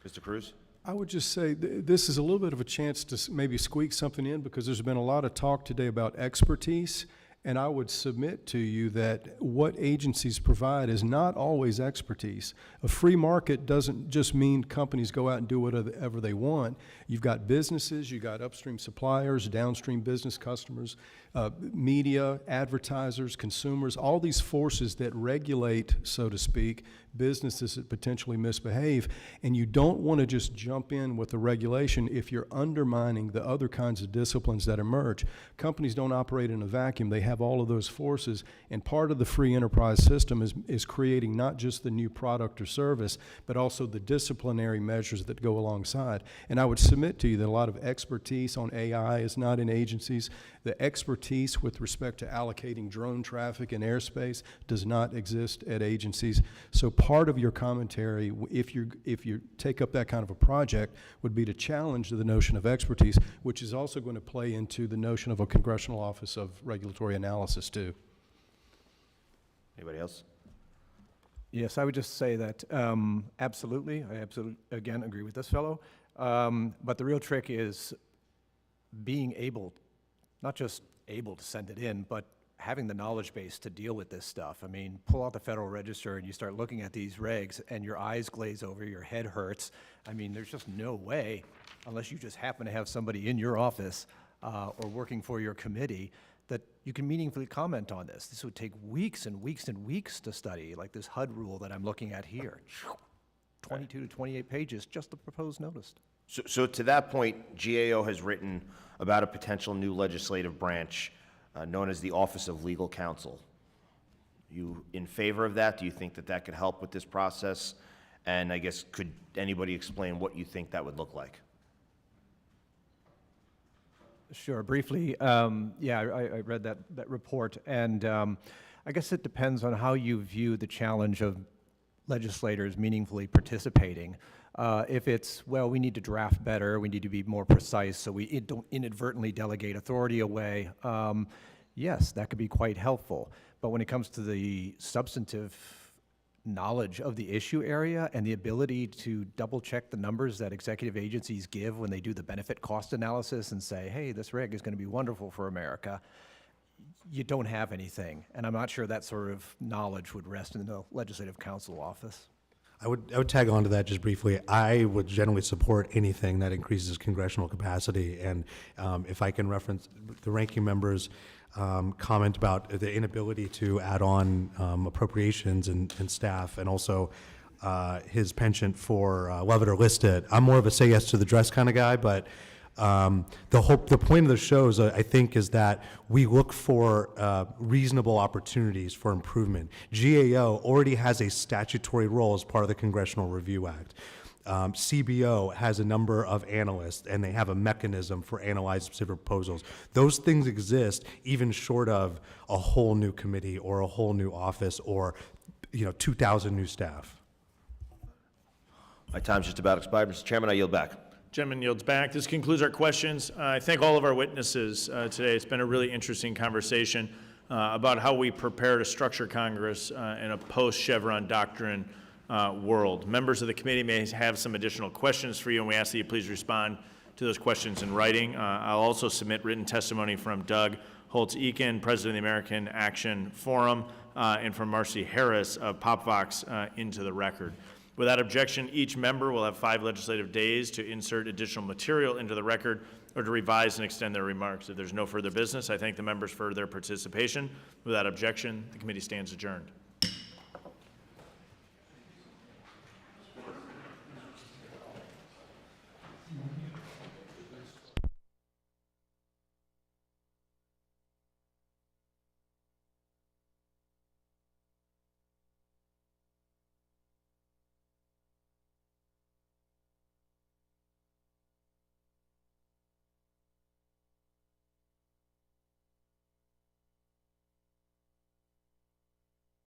Mr. Cruz? I would just say this is a little bit of a chance to maybe squeak something in, because there's been a lot of talk today about expertise, and I would submit to you that what agencies provide is not always expertise. A free market doesn't just mean companies go out and do whatever they want. You've got businesses, you've got upstream suppliers, downstream business customers. Media, advertisers, consumers, all these forces that regulate, so to speak, businesses that potentially misbehave, and you don't want to just jump in with the regulation if you're undermining the other kinds of disciplines that emerge. Companies don't operate in a vacuum. They have all of those forces, and part of the free enterprise system is creating not just the new product or service, but also the disciplinary measures that go alongside. And I would submit to you that a lot of expertise on AI is not in agencies. The expertise with respect to allocating drone traffic in airspace does not exist at agencies. So part of your commentary, if you take up that kind of a project, would be to challenge the notion of expertise, which is also going to play into the notion of a Congressional Office of Regulatory Analysis too. Anybody else? Yes, I would just say that absolutely, I absolutely, again, agree with this fellow. But the real trick is being able, not just able to send it in, but having the knowledge base to deal with this stuff. I mean, pull out the Federal Register and you start looking at these regs and your eyes glaze over, your head hurts. I mean, there's just no way, unless you just happen to have somebody in your office or working for your committee, that you can meaningfully comment on this. This would take weeks and weeks and weeks to study, like this HUD rule that I'm looking at here. 22 to 28 pages, just the proposed notice. So to that point, GAO has written about a potential new legislative branch known as the Office of Legal Counsel. You in favor of that? Do you think that that could help with this process? And I guess, could anybody explain what you think that would look like? Sure, briefly, yeah, I read that report, and I guess it depends on how you view the challenge of legislators meaningfully participating. If it's, well, we need to draft better, we need to be more precise so we don't inadvertently delegate authority away, yes, that could be quite helpful. But when it comes to the substantive knowledge of the issue area and the ability to double check the numbers that executive agencies give when they do the benefit cost analysis and say, hey, this reg is going to be wonderful for America, you don't have anything. And I'm not sure that sort of knowledge would rest in the Legislative Counsel office. I would tag on to that just briefly. I would generally support anything that increases congressional capacity. And if I can reference the ranking member's comment about the inability to add on appropriations and staff, and also his penchant for love it or list it. I'm more of a say yes to the dress kind of guy, but the point of the shows, I think, is that we look for reasonable opportunities for improvement. GAO already has a statutory role as part of the Congressional Review Act. CBO has a number of analysts, and they have a mechanism for analyzing specific proposals. Those things exist even short of a whole new committee or a whole new office or 2,000 new staff. My time's just about expired. Mr. Chairman, I yield back. Gentleman yields back. This concludes our questions. I thank all of our witnesses today. It's been a really interesting conversation about how we prepare to structure Congress in a post-Chevron doctrine world. Members of the committee may have some additional questions for you, and we ask that you please respond to those questions in writing. I'll also submit written testimony from Doug Holtz-Eakin, President of the American Action Forum, and from Marcy Harris of PopVox into the record. Without objection, each member will have 5 legislative days to insert additional material into the record or to revise and extend their remarks. If there's no further business, I thank the members for their participation. Without objection, the committee stands adjourned.